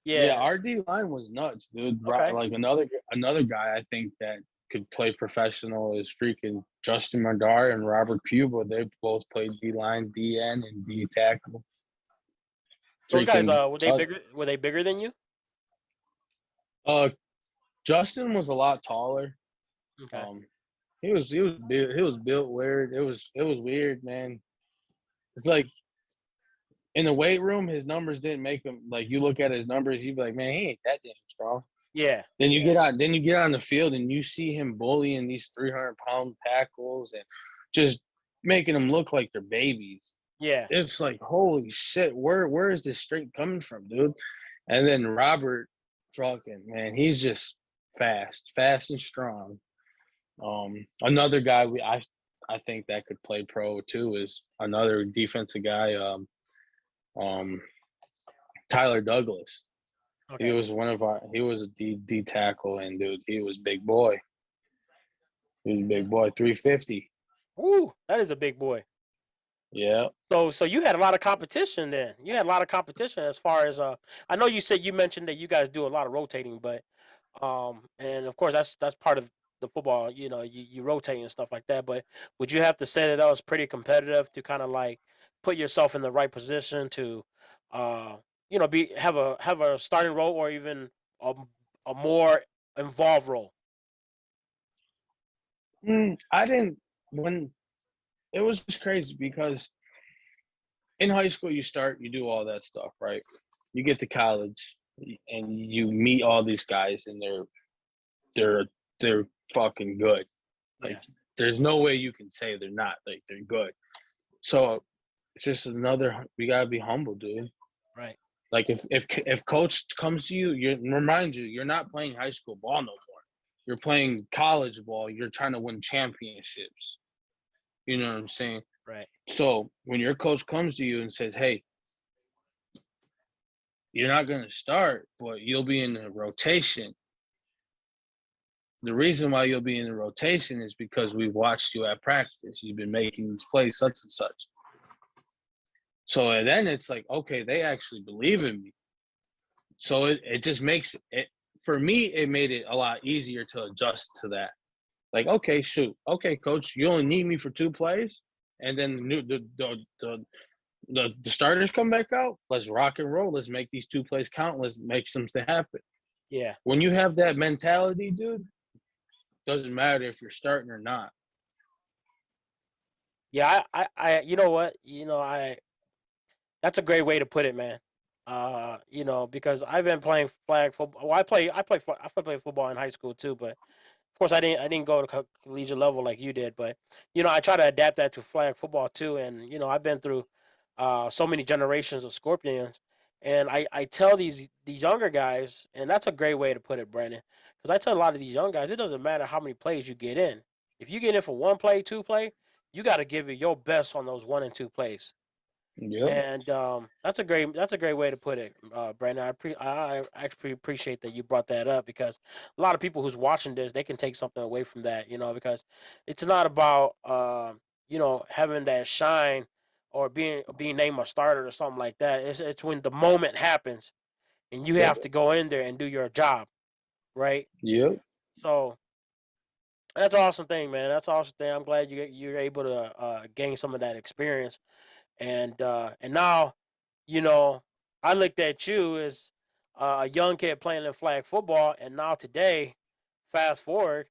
Speaker 2: yeah,
Speaker 1: yeah,
Speaker 2: our D line was nuts, dude.
Speaker 1: okay,
Speaker 2: Like another guy I think that could play professional is freaking Justin Mandar and Robert Cuba. They both played D line, DN, and D tackle.
Speaker 1: those guys.
Speaker 2: Freaking
Speaker 1: Were they bigger? Were they bigger than you?
Speaker 2: uh, Justin was a lot taller.
Speaker 1: Okay.
Speaker 2: Um, he was built weird. It was weird, man. It's like in the weight room, his numbers didn't make him like you look at his numbers, you'd be like, man, he ain't that damn strong.
Speaker 1: Yeah. Yeah.
Speaker 2: Then you get on the field and you see him bullying these 300-pound tackles and just making them look like they're babies.
Speaker 1: Yeah.
Speaker 2: It's like, holy shit, where is this strength coming from, dude? And then Robert fucking man, he's just fast and strong. Another guy I think that could play pro too is another defensive guy, um, Tyler Douglas.
Speaker 1: Okay.
Speaker 2: He was a D tackle and dude, he was big boy. He was a
Speaker 1: Yeah.
Speaker 2: big boy, 350.
Speaker 1: Woo, that is a big boy.
Speaker 2: Yeah.
Speaker 1: So you had a lot of competition then. You had a lot of competition as far as I know you said you mentioned that you guys do a lot of rotating, but and of course that's part of the football, you rotate and stuff like that, but would you have to say that that was pretty competitive to kind of like put yourself in the right position to uh be have a starting role or even a, a more involved role?
Speaker 2: I didn't when it was just crazy because in high school you start, you do all that stuff, right? You get to college and you meet all these guys and they're they're fucking good. Like
Speaker 1: Yeah,
Speaker 2: there's no way you can say they're not. Like they're good. So it's just another. We gotta be humble, dude.
Speaker 1: right.
Speaker 2: Like if coach comes to you, you remind you you're not playing high school ball no more. You're playing college ball. You're trying to win championships. You know what I'm saying?
Speaker 1: Right.
Speaker 2: So when your coach comes to you and says, "Hey, you're not going to start, but you'll be in the rotation." The reason why you'll be in the rotation is because we watched you at practice. You've been making these plays, such and such. So then it's like, okay, they actually believe in me. So it just makes it for me. It made it a lot easier to adjust to that. Like, okay, shoot, okay, coach, you only need me for 2 plays, and then the starters come back out. Let's rock and roll. Let's make these 2 plays count. Let's make something happen.
Speaker 1: Yeah.
Speaker 2: When you have that mentality, dude, doesn't matter if you're starting or not.
Speaker 1: Yeah, you know what? That's a great way to put it, man. Because I've been playing flag football. Well, I play football in high school too, but of course I didn't go to collegiate level like you did. But I try to adapt that to flag football too, and I've been through so many generations of Scorpions, and I tell these younger guys, and that's a great way to put it, Brandon, because I tell a lot of these young guys, it doesn't matter how many plays you get in. If you get in for 1 play, 2 play, you got to give it your best on those 1 and 2 plays.
Speaker 2: Yep.
Speaker 1: And that's a great way to put it, Brandon. I actually appreciate that you brought that up because a lot of people who's watching this, they can take something away from that, because it's not about having that shine or being named a starter or something like that. It's when the moment happens and you
Speaker 2: Yep.
Speaker 1: have to go in there and do your job, right?
Speaker 2: Yep.
Speaker 1: So that's an awesome thing, man. That's an awesome thing. I'm glad you're able to gain some of that experience, and now you know, I looked at you as a young kid playing in flag football, and now today, fast forward,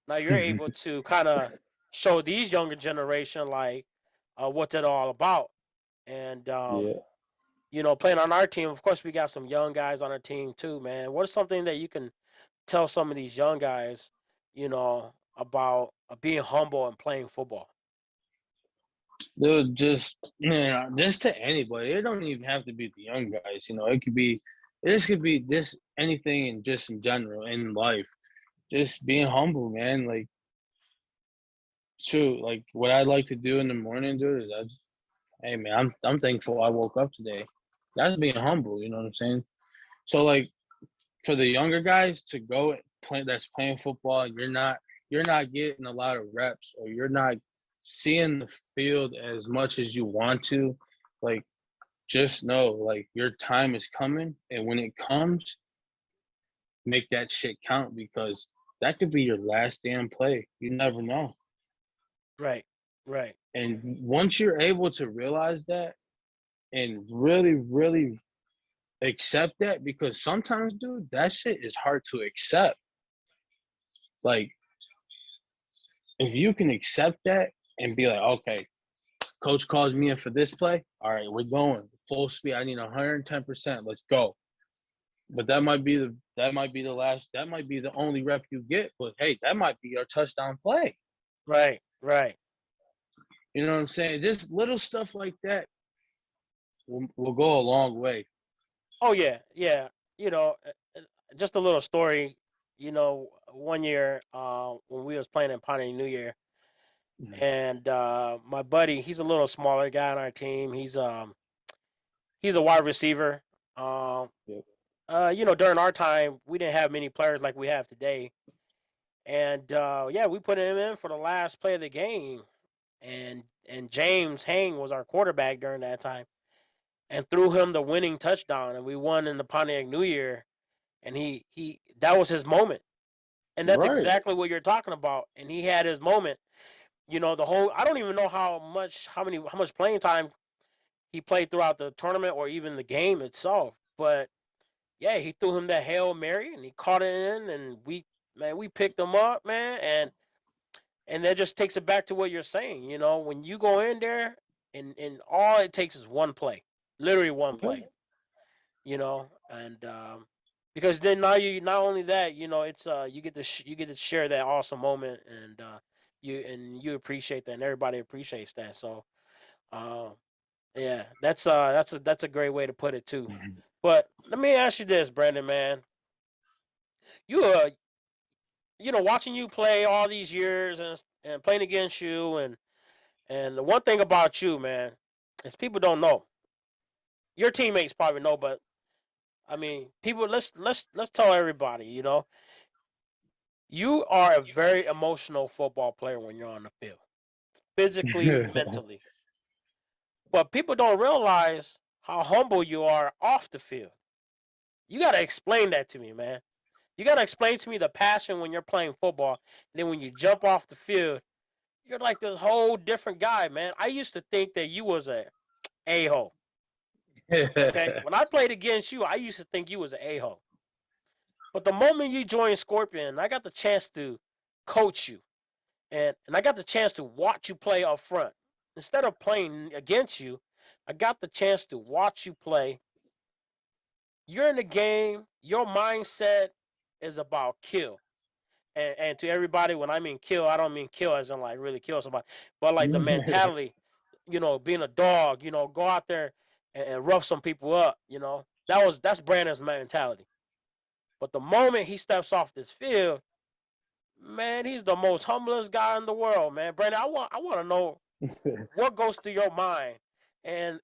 Speaker 1: now you're able to kind of show these younger generation like what's it all about. And
Speaker 2: Yeah.
Speaker 1: playing on our team, of course, we got some young guys on our team too, man. What is something that you can tell some of these young guys, about being humble and playing football?
Speaker 2: Dude, just to anybody. It don't even have to be the young guys. It could be. This could be this anything and just in general in life. Just being humble, man. Like, shoot, like what I like to do in the morning, dude, is hey, man, I'm thankful I woke up today. That's being humble. You know what I'm saying? So, like, for the younger guys to go play that's playing football, and you're not getting a lot of reps, or you're not seeing the field as much as you want to. Like, just know, like, your time is coming, and when it comes, make that shit count because that could be your last damn play. You never know.
Speaker 1: Right, right,
Speaker 2: And once you're able to realize that and really, really accept that, because sometimes, dude, that shit is hard to accept. Like, if you can accept that and be like, okay, coach calls me in for this play. All right, we're going full speed. I need 110%. Let's go. But that might be the only rep you get. But hey, that might be your touchdown play.
Speaker 1: right, right.
Speaker 2: You know what I'm saying? Just little stuff like that will go a long way.
Speaker 1: Oh yeah, yeah. Just a little story. One year when we was playing in Pawnee New Year,
Speaker 2: Mhm.
Speaker 1: and my buddy, he's a little smaller guy on our team. He's a wide receiver. Um,
Speaker 2: Yep.
Speaker 1: during our time, we didn't have many players like we have today, and yeah, we put him in for the last play of the game, and and James Hang was our quarterback during that time, and threw him the winning touchdown, and we won in the Pontiac New Year. And he that was his moment, and that's
Speaker 2: Right.
Speaker 1: exactly what you're talking about. And he had his moment. The whole I don't even know how much playing time he played throughout the tournament or even the game itself. But yeah, he threw him that Hail Mary and he caught it in, and we picked him up, man, and that just takes it back to what you're saying. When you go in there and all it takes is one play, literally one
Speaker 2: Yeah.
Speaker 1: play. And because then now you not only that, it's you get to share that awesome moment, and you appreciate that, and everybody appreciates that. So uh, yeah, that's a great way to put it too. But let me ask you this, Brandon, man. You watching you play all these years and playing against you, and the one thing about you, man, is people don't know. Your teammates probably know, but I mean, people. Let's tell everybody. You are a very emotional football player when you're on the field, physically, mentally. But people don't realize how humble you are off the field. You got to explain that to me, man. You got to explain to me the passion when you're playing football. And then when you jump off the field, you're like this whole different guy, man. I used to think that you was a-hole. Okay? When I played against you, I used to think you was an a-hole. But the moment you joined Scorpion, I got the chance to coach you. And I got the chance to watch you play up front. Instead of playing against you, I got the chance to watch you play. You're in the game. Your mindset is about kill. And to everybody, when I mean kill, I don't mean kill as in like really kill somebody, but like the mentality, being a dog, go out there and rough some people up. That's Brandon's mentality. But the moment he steps off this field, man, he's the most humblest guy in the world, man. Brandon, I want to know what goes through your mind, and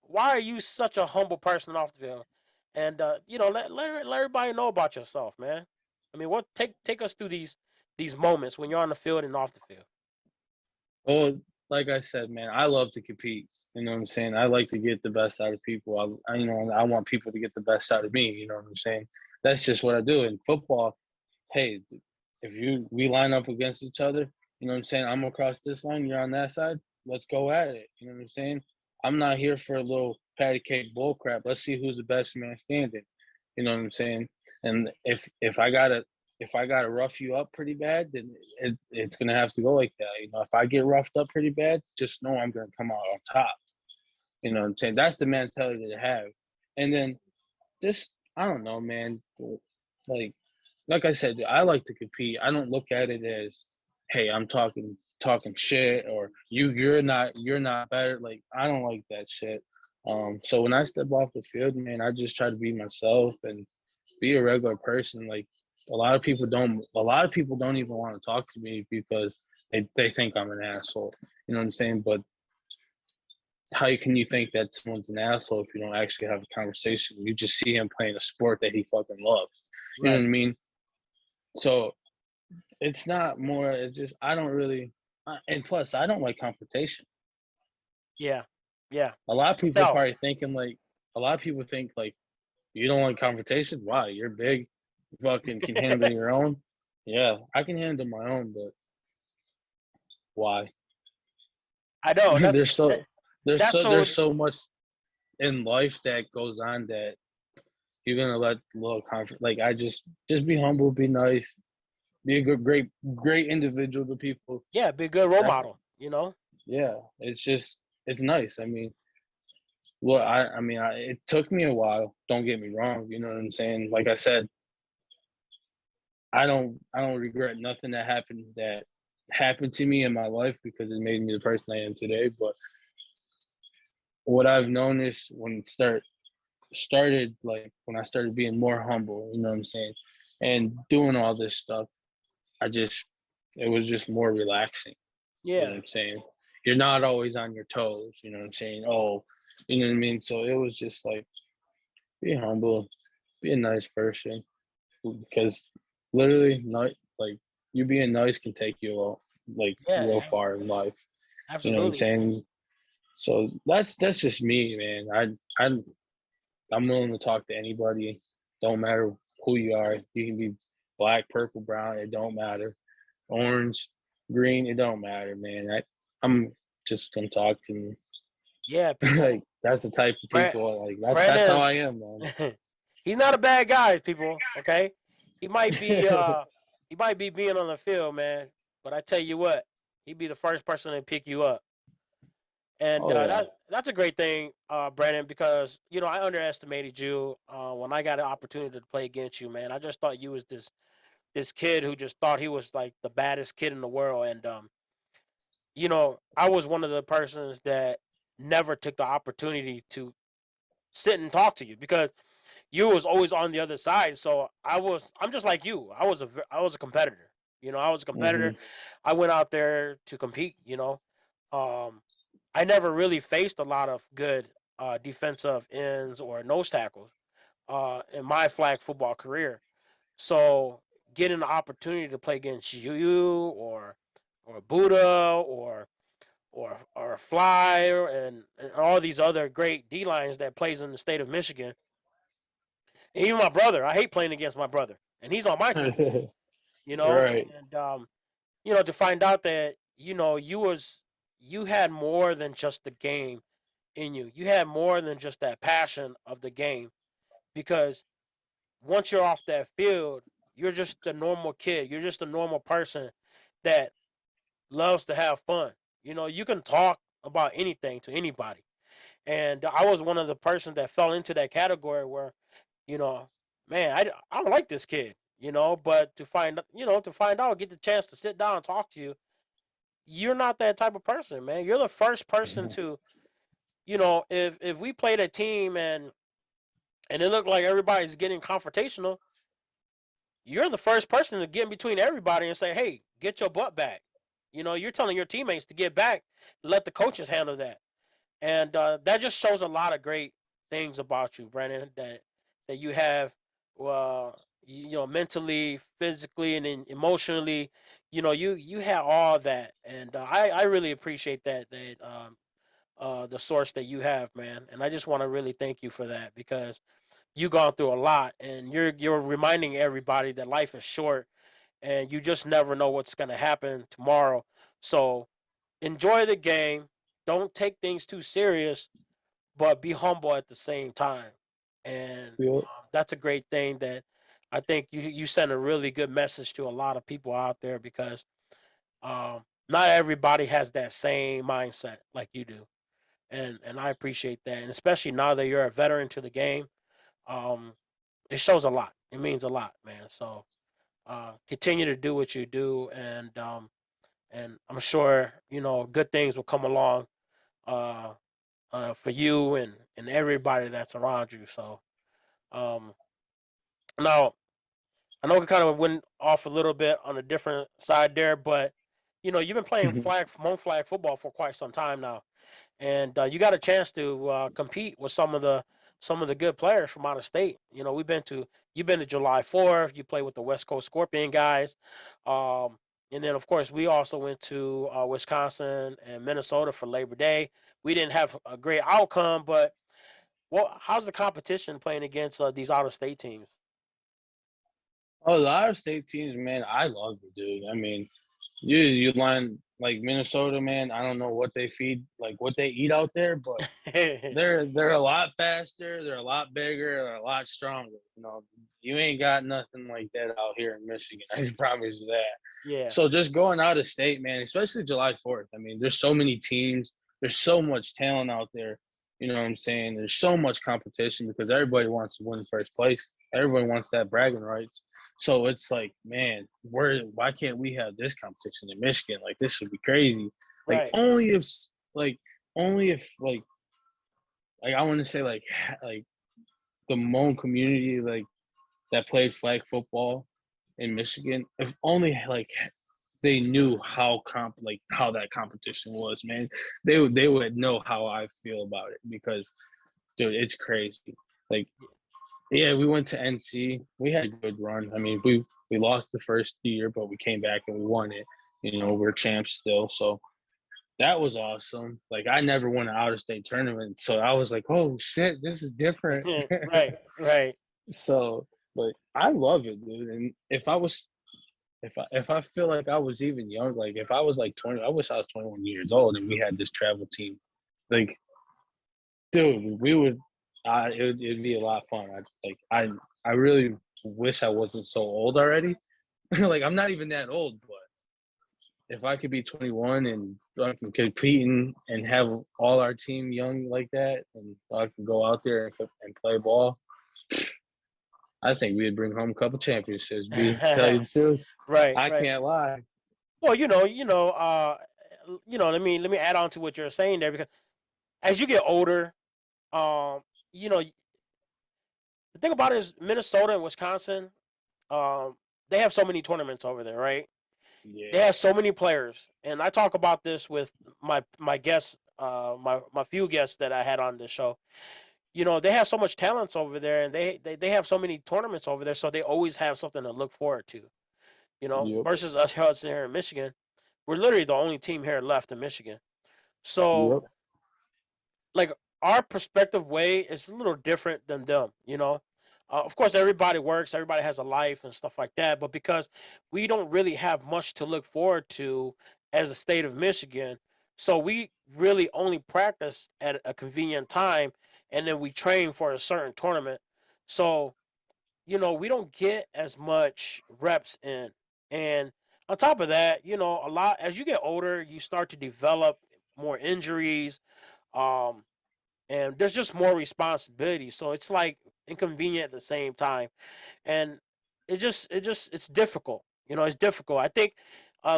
Speaker 1: why are you such a humble person off the field? And let everybody know about yourself, man. I mean, what take us through these moments when you're on the field and off the field.
Speaker 2: Well, like I said, man, I love to compete. You know what I'm saying? I like to get the best out of people. I want people to get the best out of me. You know what I'm saying? That's just what I do. In football, hey, if we line up against each other, you know what I'm saying? I'm across this line, you're on that side. Let's go at it. You know what I'm saying? I'm not here for a little patty cake bull crap. Let's see who's the best man standing. You know what I'm saying? And if I gotta rough you up pretty bad, then it's gonna have to go like that. If I get roughed up pretty bad, just know I'm gonna come out on top. You know what I'm saying? That's the mentality to have. And then just I don't know, man. Like like I said, I like to compete. I don't look at it as, hey, I'm talking shit or you're not better. Like I don't like that shit. So when I step off the field, man, I just try to be myself and be a regular person. Like a lot of people don't even want to talk to me because they think I'm an asshole. You know what I'm saying? But how can you think that someone's an asshole if you don't actually have a conversation? You just see him playing a sport that he fucking loves. You know what
Speaker 1: Right.
Speaker 2: I mean? So it's not more. It's just I don't really, and plus I don't like confrontation.
Speaker 1: Yeah. Yeah.
Speaker 2: A lot of
Speaker 1: I can
Speaker 2: people
Speaker 1: tell.
Speaker 2: probably thinking like, a lot of people think like you don't like confrontation. Why? You're big, you fucking can handle your own. Yeah, I can handle my own, but why?
Speaker 1: I know. That's
Speaker 2: there's so there's
Speaker 1: that's
Speaker 2: so
Speaker 1: so.
Speaker 2: there's so much in life that goes on that you're gonna let little conflict. Like I just be humble, be nice, be a great individual to people.
Speaker 1: Yeah, be a good role
Speaker 2: That's
Speaker 1: model.
Speaker 2: yeah. It's nice. I mean, well, it took me a while. Don't get me wrong. You know what I'm saying? Like I said, I don't regret nothing that happened to me in my life because it made me the person I am today. But what I've noticed when it started like when I started being more humble, you know what I'm saying, and doing all this stuff, I just it was just more relaxing. You know what
Speaker 1: Yeah.
Speaker 2: I'm saying? You're not always on your toes. You know what I'm saying? Oh, you know what I mean. So it was just like be humble, be a nice person because literally, not like you being nice can take you off. like
Speaker 1: Yeah,
Speaker 2: real far in life. You know what I'm
Speaker 1: absolutely.
Speaker 2: saying? So that's just me, man. I'm willing to talk to anybody. Don't matter who you are. You can be black, purple, brown. It don't matter. Orange, green. It don't matter, man. I'm just gonna talk to me.
Speaker 1: Yeah,
Speaker 2: Like
Speaker 1: people.
Speaker 2: that's the type of
Speaker 1: Brand,
Speaker 2: people. Like that's how
Speaker 1: Brandon
Speaker 2: I am, man.
Speaker 1: is he's not a bad guy, people. Okay, he might be he might be being on the field, man. But I tell you what, he'd be the first person to pick you up. And
Speaker 2: Oh yeah.
Speaker 1: that's a great thing, Brandon, because I underestimated you when I got an opportunity to play against you, man. I just thought you was this kid who just thought he was like the baddest kid in the world, and I was one of the persons that never took the opportunity to sit and talk to you because you was always on the other side. So I'm just like you. I was a competitor. I was a competitor.
Speaker 2: Hmm.
Speaker 1: I went out there to compete. Um, I never really faced a lot of good defensive ends or nose tackles in my flag football career. So getting the opportunity to play against you or Buddha or Fly and all these other great D lines that plays in the state of Michigan, and even my brother. I hate playing against my brother, and he's on my team.
Speaker 2: Right.
Speaker 1: And to find out that you had more than just the game in you. You had more than just that passion of the game because once you're off that field, you're just a normal kid. You're just a normal person that loves to have fun. You can talk about anything to anybody. And I was one of the persons that fell into that category where, you know, man, I don't like this kid, but to find out, get the chance to sit down and talk to you, you're not that type of person, man. You're the first person
Speaker 2: Mhm.
Speaker 1: to, if we played a team and it looked like everybody's getting confrontational, you're the first person to get in between everybody and say, "Hey, get your butt back." You're telling your teammates to get back, let the coaches handle that, and that just shows a lot of great things about you, Brandon. That you have, mentally, physically, and emotionally. You have all that, and I really appreciate the source that you have, man. And I just want to really thank you for that because you gone through a lot, and you're reminding everybody that life is short, and you just never know what's going to happen tomorrow. So enjoy the game. Don't take things too serious, but be humble at the same time. And
Speaker 2: Yep.
Speaker 1: that's a great thing that I think you send a really good message to a lot of people out there because not everybody has that same mindset like you do. And I appreciate that. And especially now that you're a veteran to the game, um, it shows a lot. It means a lot, man. So continue to do what you do, and I'm sure good things will come along uh, for you and everybody that's around you. So um, now I know we kind of went off a little bit on a different side there, but you've been playing home flag football for quite some time now, and you got a chance to compete with some of the good players from out of state. You've been to July 4th. You play with the West Coast Scorpion guys, um, and then of course we also went to Wisconsin and Minnesota for Labor Day. We didn't have a great outcome, but how's the competition playing against these out of state teams?
Speaker 2: Oh, the out of state teams, man, I love it, dude. I mean, you line like Minnesota, man. I don't know what they feed, like what they eat out there, but they're a lot faster, they're a lot bigger, they're a lot stronger. You ain't got nothing like that out here in Michigan. I can promise you that.
Speaker 1: Yeah,
Speaker 2: So just going out of state, man, especially July 4th. I mean, there's so many teams, there's so much talent out there. You know what I'm saying? There's so much competition because everybody wants to win first place. Everybody wants that bragging rights. So it's like, man, why can't we have this competition in Michigan? Like this would be crazy. Like
Speaker 1: right.
Speaker 2: like only if like I want to say like the Hmong community that played flag football in Michigan, if only like they knew how that competition was, man. They would know how I feel about it because dude, it's crazy. Like yeah, we went to NC. We had a good run. I mean, we lost the first year, but we came back and we won it. we're champs still. So that was awesome. Like I never won an out of state tournament, so I was like, "Oh shit, this is different."
Speaker 1: Right, right.
Speaker 2: So, but I love it, dude. And if I feel like I was even young, like if I was like 20, I wish I was 21 years old and we had this travel team. Like, dude, we would. It'd be a lot of fun. I really wish I wasn't so old already. Like I'm not even that old, but if I could be 21 and I can competing and have all our team young like that, and I can go out there and play ball, I think we'd bring home a couple championships. Tell you the truth,
Speaker 1: Right,
Speaker 2: I
Speaker 1: right.
Speaker 2: can't lie.
Speaker 1: Well, let me add on to what you're saying there because as you get older, um, you know, the thing about it is Minnesota and Wisconsin, they have so many tournaments over there, right? They
Speaker 2: Yeah,
Speaker 1: have so many players, and I talk about this with my guests, my few guests that I had on this show. They have so much talents over there, and they have so many tournaments over there, so they always have something to look forward to.
Speaker 2: yep,
Speaker 1: Versus us here in Michigan, we're literally the only team here left in Michigan. So
Speaker 2: yep,
Speaker 1: like our perspective way is a little different than them. Of course everybody works, everybody has a life and stuff like that, but because we don't really have much to look forward to as a state of Michigan, so we really only practice at a convenient time, and then we train for a certain tournament. So we don't get as much reps in. And on top of that, a lot as you get older, you start to develop more injuries. Um, and there's just more responsibility. So it's like inconvenient at the same time, and it's difficult. It's difficult. I think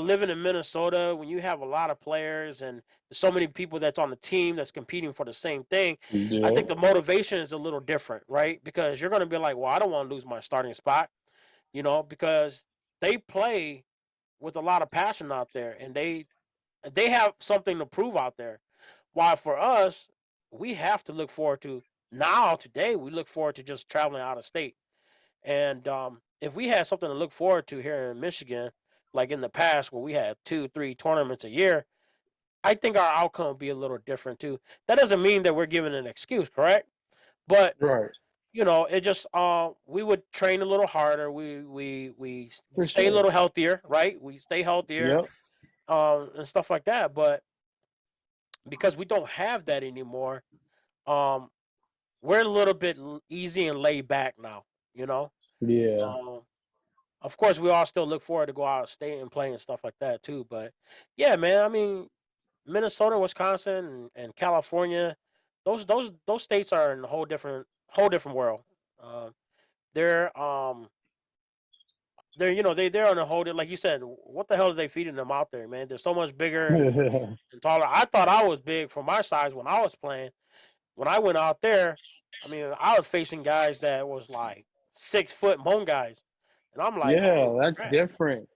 Speaker 1: living in Minnesota, when you have a lot of players and so many people that's on the team that's competing for the same thing, I think
Speaker 2: yep,
Speaker 1: the motivation is a little different, right? Because you're going to be like, well, I don't want to lose my starting spot, because they play with a lot of passion out there, and they have something to prove out there. While for us, we have to look forward to now today. We look forward to just traveling out of state, and if we had something to look forward to here in Michigan, like in the past where we had 2, 3 tournaments a year, I think our outcome would be a little different too. That doesn't mean that we're giving an excuse, correct? But
Speaker 2: right,
Speaker 1: it just we would train a little harder. We
Speaker 2: for
Speaker 1: stay a
Speaker 2: sure.
Speaker 1: little healthier, right? We stay healthier,
Speaker 2: Yep,
Speaker 1: and stuff like that. But because we don't have that anymore, um, we're a little bit easy and laid back now. You know,
Speaker 2: yeah,
Speaker 1: um, of course, we all still look forward to go out of state and play and stuff like that too. But yeah, man, I mean, Minnesota, Wisconsin, and California, those states are in a whole different world. Um, they're they're on a whole like you said. What the hell are they feeding them out there, man? They're so much bigger and taller. I thought I was big for my size when I was playing. When I went out there, I mean, I was facing guys that was like 6 foot Hmong guys, and I'm like, holy
Speaker 2: yeah. That's
Speaker 1: crap!
Speaker 2: different.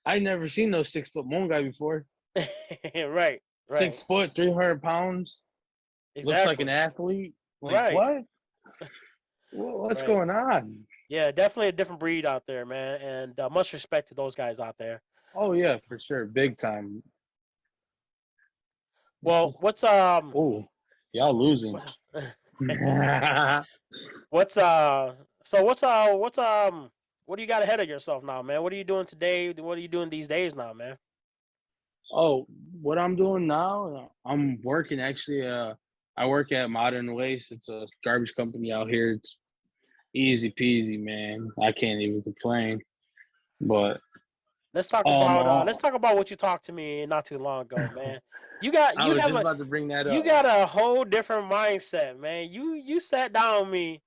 Speaker 2: I never seen no 6 foot Hmong guy before.
Speaker 1: Right, right,
Speaker 2: 6 foot, 300 pounds. Looks like an
Speaker 1: exactly,
Speaker 2: athlete. Like
Speaker 1: right,
Speaker 2: what? What's
Speaker 1: right.
Speaker 2: going on?
Speaker 1: Yeah, definitely a different breed out there, man, and much respect to those guys out there.
Speaker 2: Oh yeah, for sure, big time.
Speaker 1: Well,
Speaker 2: Oh, y'all losing.
Speaker 1: what's
Speaker 2: Oh,
Speaker 1: what's so what do you got ahead of yourself now, man? What are you doing today? What are you doing these days now, man?
Speaker 2: what I'm doing now? I'm working actually. I work at Modern Waste. It's a garbage company out here. It's easy peasy, man. I can't even complain. But
Speaker 1: Let's talk
Speaker 2: um,
Speaker 1: about
Speaker 2: uh,
Speaker 1: let's talk about what you talked to me not too long ago, man. You got
Speaker 2: I
Speaker 1: you
Speaker 2: was
Speaker 1: have
Speaker 2: just
Speaker 1: a
Speaker 2: about to bring that
Speaker 1: you
Speaker 2: up.
Speaker 1: got a whole different mindset, man. You sat down with me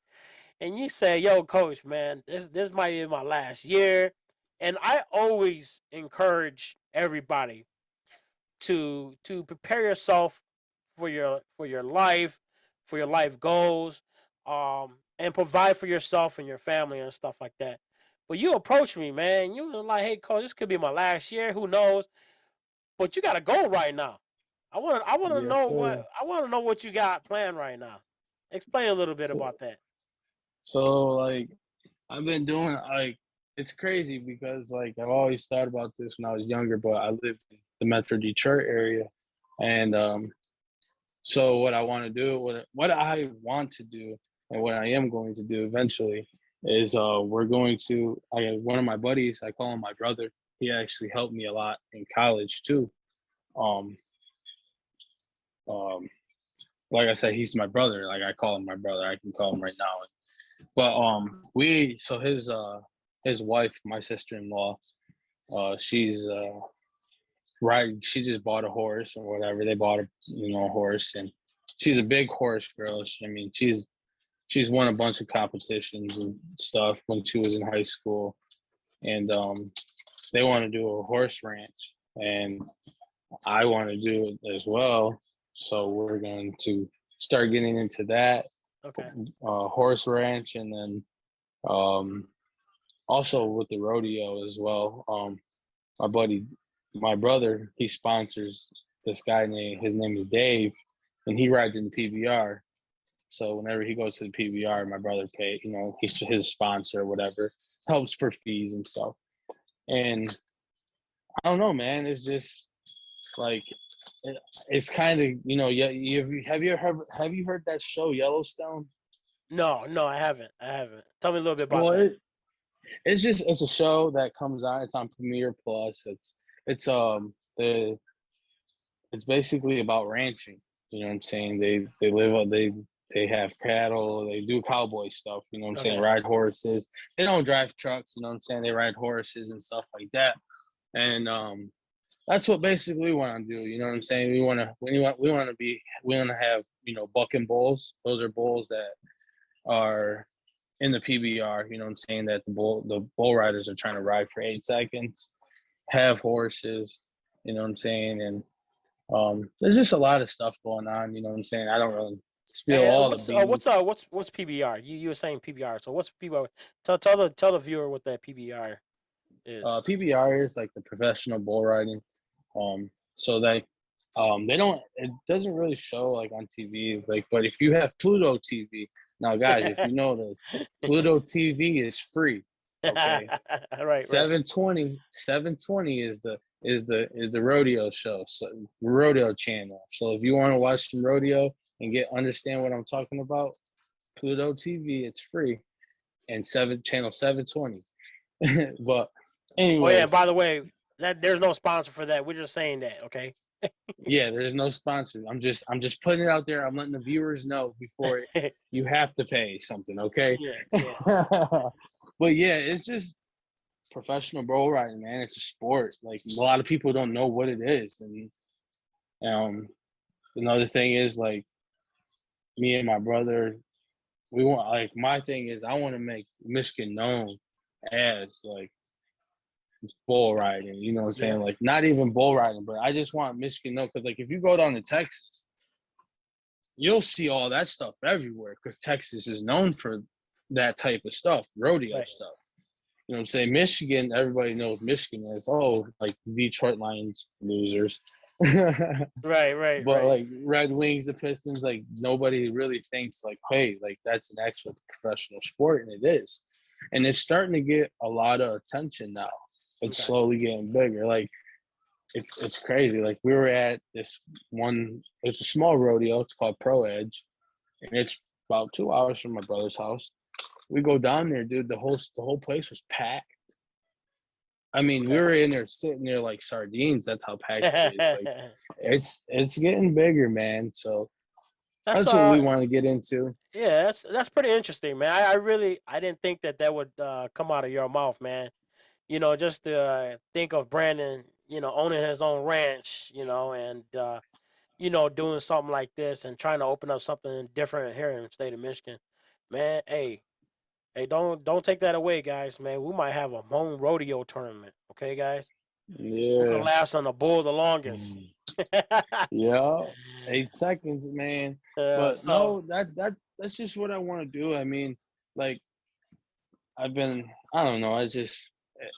Speaker 1: and you said, "Yo, coach, man, this might be my last year." And I always encourage everybody to prepare yourself for your life, for your life goals, and provide for yourself and your family and stuff like that. But you approached me, man. You were like, "Hey, coach, this could be my last year. Who knows?" But you got to go right now. I want to
Speaker 2: Yes,
Speaker 1: know what
Speaker 2: sir.
Speaker 1: I want to know what you got planned right now. Explain a little bit
Speaker 2: So,
Speaker 1: about that.
Speaker 2: so like I've been doing like it's crazy because like I've always thought about this when I was younger, but I lived in the Metro Detroit area, and so what I want to do, what I want to do, and what I am going to do eventually is we're going to. One of my buddies, I call him my brother. He actually helped me a lot in college too. Um, um, like I said, he's my brother. Like I call him my brother. I can call him right now. But his wife, my sister in law, she's right. She just bought a horse or whatever. They bought a horse, and she's a big horse girl. I mean, she's won a bunch of competitions and stuff when she was in high school, and they want to do a horse ranch, and I want to do it as well. So we're going to start getting into that
Speaker 1: Okay.
Speaker 2: horse ranch, and then um, also with the rodeo as well. My buddy, my brother, he sponsors this guy his name is Dave, and he rides in the PBR. So whenever he goes to the PBR, my brother he's his sponsor or whatever, helps for fees and stuff. And I don't know, man. It's just like it's kind of yeah. Have you heard that show Yellowstone?
Speaker 1: No, I haven't. I haven't. Tell me a little bit about
Speaker 2: Well,
Speaker 1: that.
Speaker 2: it's a show that comes on. It's on Premiere Plus. It's the it's basically about ranching. You know what I'm saying? They have cattle. They do cowboy stuff. You know what I'm saying?
Speaker 1: Okay.
Speaker 2: Ride horses. They don't drive trucks. You know what I'm saying? They ride horses and stuff like that. And that's what basically we want to do. You know what I'm saying? We want to have bucking bulls. Those are bulls that are in the PBR. You know what I'm saying? That the bull riders are trying to ride for 8 seconds. Have horses. You know what I'm saying? And there's just a lot of stuff going on. You know what I'm saying? I don't really spill
Speaker 1: And
Speaker 2: all the beans.
Speaker 1: what's PBR? You were saying PBR. So what's PBR? Tell the viewer what that PBR is.
Speaker 2: PBR is like the professional bull riding. So they don't. It doesn't really show like on TV. Like, but if you have Pluto TV, now guys, if you know this, Pluto TV is free. Okay,
Speaker 1: Right.
Speaker 2: 720 is the rodeo show, so rodeo channel. So if you want to watch some rodeo and understand what I'm talking about, Pluto TV, it's free, and channel 720. But
Speaker 1: Oh yeah.
Speaker 2: anyways,
Speaker 1: By the way, that there's no sponsor for that. We're just saying that. Okay.
Speaker 2: yeah, there's no sponsor. I'm just putting it out there. I'm letting the viewers know before you have to pay something, okay?
Speaker 1: Yeah.
Speaker 2: But yeah, it's just professional bull riding, man. It's a sport. Like a lot of people don't know what it is, and another thing is like me and my brother. We want like my thing is I want to make Michigan known as like bull riding. You know what I'm saying?
Speaker 1: Yeah.
Speaker 2: Like not even bull riding, but I just want Michigan to know because like if you go down to Texas, you'll see all that stuff everywhere because Texas is known for that type of stuff, rodeo
Speaker 1: Right.
Speaker 2: stuff. You know what I'm saying? Michigan, everybody knows Michigan as like Detroit Lions losers.
Speaker 1: Right.
Speaker 2: But like Red Wings, the Pistons, like nobody really thinks like, hey, like that's an actual professional sport, and it is. And it's starting to get a lot of attention now. It's
Speaker 1: Okay.
Speaker 2: slowly getting bigger. Like it's crazy. Like we were at this one, it's a small rodeo, it's called Pro Edge, and it's about 2 hours from my brother's house. We go down there, dude. The whole place was packed. I mean, we
Speaker 1: Okay.
Speaker 2: were in there sitting there like sardines. That's how packed it is. Like it's getting bigger, man. So
Speaker 1: That's
Speaker 2: that's what we want to get into.
Speaker 1: yeah, that's pretty interesting, man. I really I didn't think that would come out of your mouth, man. Just to think of Brandon, owning his own ranch, and doing something like this and trying to open up something different here in the state of Michigan, man. Hey, don't take that away, guys, man. We might have a home rodeo tournament, okay, guys? Who can
Speaker 2: Yeah.
Speaker 1: last on the bull the longest?
Speaker 2: Yeah. 8 seconds, man. But
Speaker 1: So
Speaker 2: no, that's just what I want to do. I mean, like I don't know.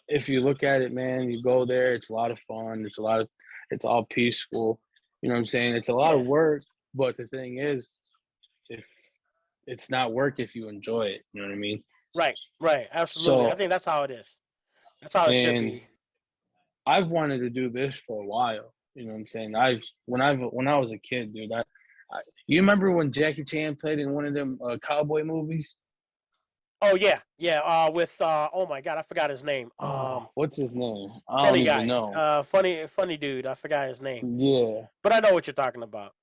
Speaker 2: If you look at it, man, you go there, it's a lot of fun. It's all peaceful. You know what I'm saying? It's a lot of
Speaker 1: yeah,
Speaker 2: work, but the thing is, if it's not work if you enjoy it, you know what I mean?
Speaker 1: right, absolutely. I
Speaker 2: So
Speaker 1: think that's how it is. That's how it should
Speaker 2: And
Speaker 1: be.
Speaker 2: I've wanted to do this for a while. You know what I'm saying? When I was a kid, dude. You remember when Jackie Chan played in one of them cowboy movies?
Speaker 1: Oh yeah, yeah. With oh my god, I forgot his name.
Speaker 2: Oh, what's his name? I don't
Speaker 1: Funny
Speaker 2: even
Speaker 1: guy.
Speaker 2: know.
Speaker 1: Funny dude. I forgot his name,
Speaker 2: Yeah,
Speaker 1: but I know what you're talking about.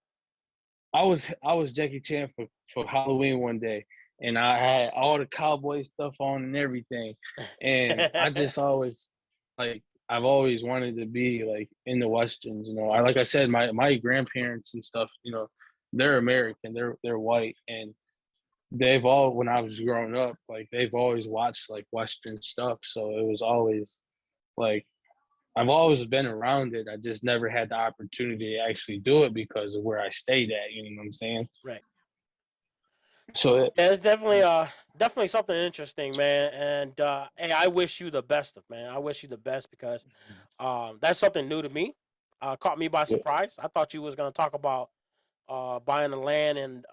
Speaker 2: I was Jackie Chan for Halloween one day, and I had all the cowboy stuff on and everything, and I just always like I've always wanted to be like in the westerns. You know, I like I said, my grandparents and stuff. You know, they're American, they're white, and they've all when I was growing up, like they've always watched like western stuff. So it was always like I've always been around it. I just never had the opportunity to actually do it because of where I stayed at. You know what I'm saying?
Speaker 1: Right.
Speaker 2: So it,
Speaker 1: Yeah, it's definitely something interesting, man. And hey, I wish you the best of man. I wish you the best because that's something new to me. Caught me by
Speaker 2: yeah.
Speaker 1: surprise. I thought you was gonna talk about buying the land and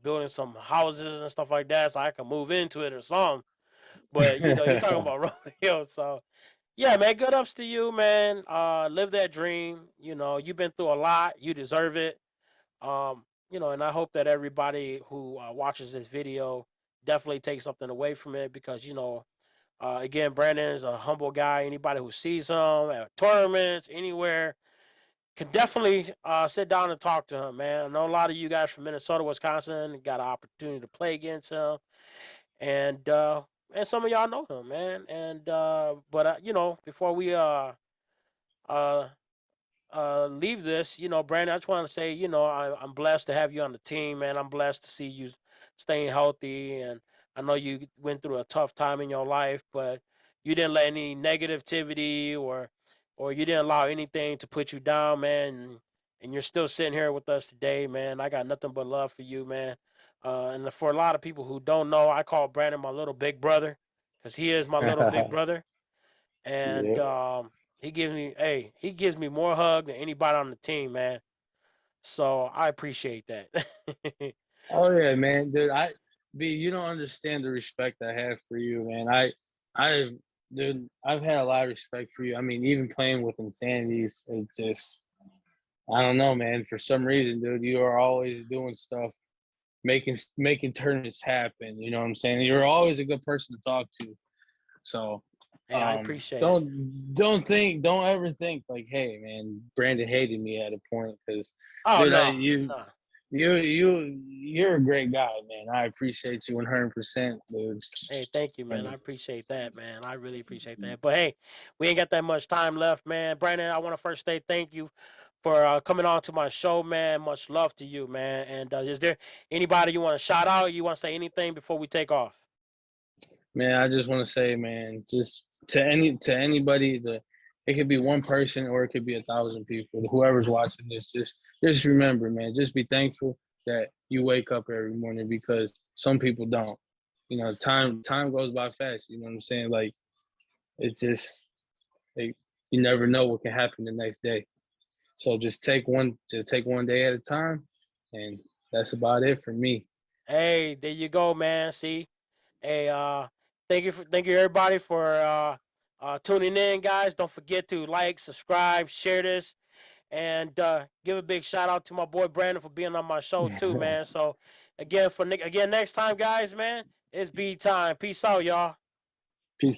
Speaker 1: building some houses and stuff like that, so I can move into it or something. But you're talking about rodeo, so yeah, man. Good ups to you, man. Live that dream. You've been through a lot. You deserve it. And I hope that everybody who watches this video definitely takes something away from it because again, Brandon is a humble guy. Anybody who sees him at tournaments, anywhere, can definitely sit down and talk to him, man. I know a lot of you guys from Minnesota, Wisconsin got an opportunity to play against him, and some of y'all know him, man. And but before we uh leave this, Brandon, I just want to say, I'm blessed to have you on the team, man. I'm blessed to see you staying healthy, and I know you went through a tough time in your life, but you didn't let any negativity or you didn't allow anything to put you down, man. And you're still sitting here with us today, man. I got nothing but love for you, man. And for a lot of people who don't know, I call Brandon my little big brother because he is my little big brother, and
Speaker 2: Yeah.
Speaker 1: he gives me more hug than anybody on the team, man. So I appreciate that.
Speaker 2: Oh yeah, man, dude. You don't understand the respect I have for you, man. I, dude, I've had a lot of respect for you. I mean, even playing with Insanities, it just, I don't know, man. For some reason, dude, you are always doing stuff, making tournaments happen. You know what I'm saying? You're always a good person to talk to. So
Speaker 1: Hey, I appreciate it.
Speaker 2: don't ever think like, hey man, Brandon hated me at a point because
Speaker 1: Oh
Speaker 2: dude,
Speaker 1: no, no.
Speaker 2: you're a great guy, man. I appreciate you 100%, dude.
Speaker 1: Hey, thank you, man. I
Speaker 2: And
Speaker 1: appreciate that, man. I really appreciate that. But hey, we ain't got that much time left, man. Brandon, I want to first say thank you for coming on to my show, man. Much love to you, man. And is there anybody you want to shout out? You want to say anything before we take off?
Speaker 2: man, I just want to say, man, just to anybody, it could be one person or it could be 1,000 people. Whoever's watching this, just remember, man, just be thankful that you wake up every morning because some people don't. You know, time goes by fast. You know what I'm saying? Like it just like, you never know what can happen the next day. So just take one day at a time, and that's about it for me.
Speaker 1: Hey, there you go, man. See, hey, thank you everybody for tuning in, guys. Don't forget to like, subscribe, share this, and give a big shout out to my boy Brandon for being on my show too, man. So again, again next time, guys, man, it's B time. Peace out, y'all.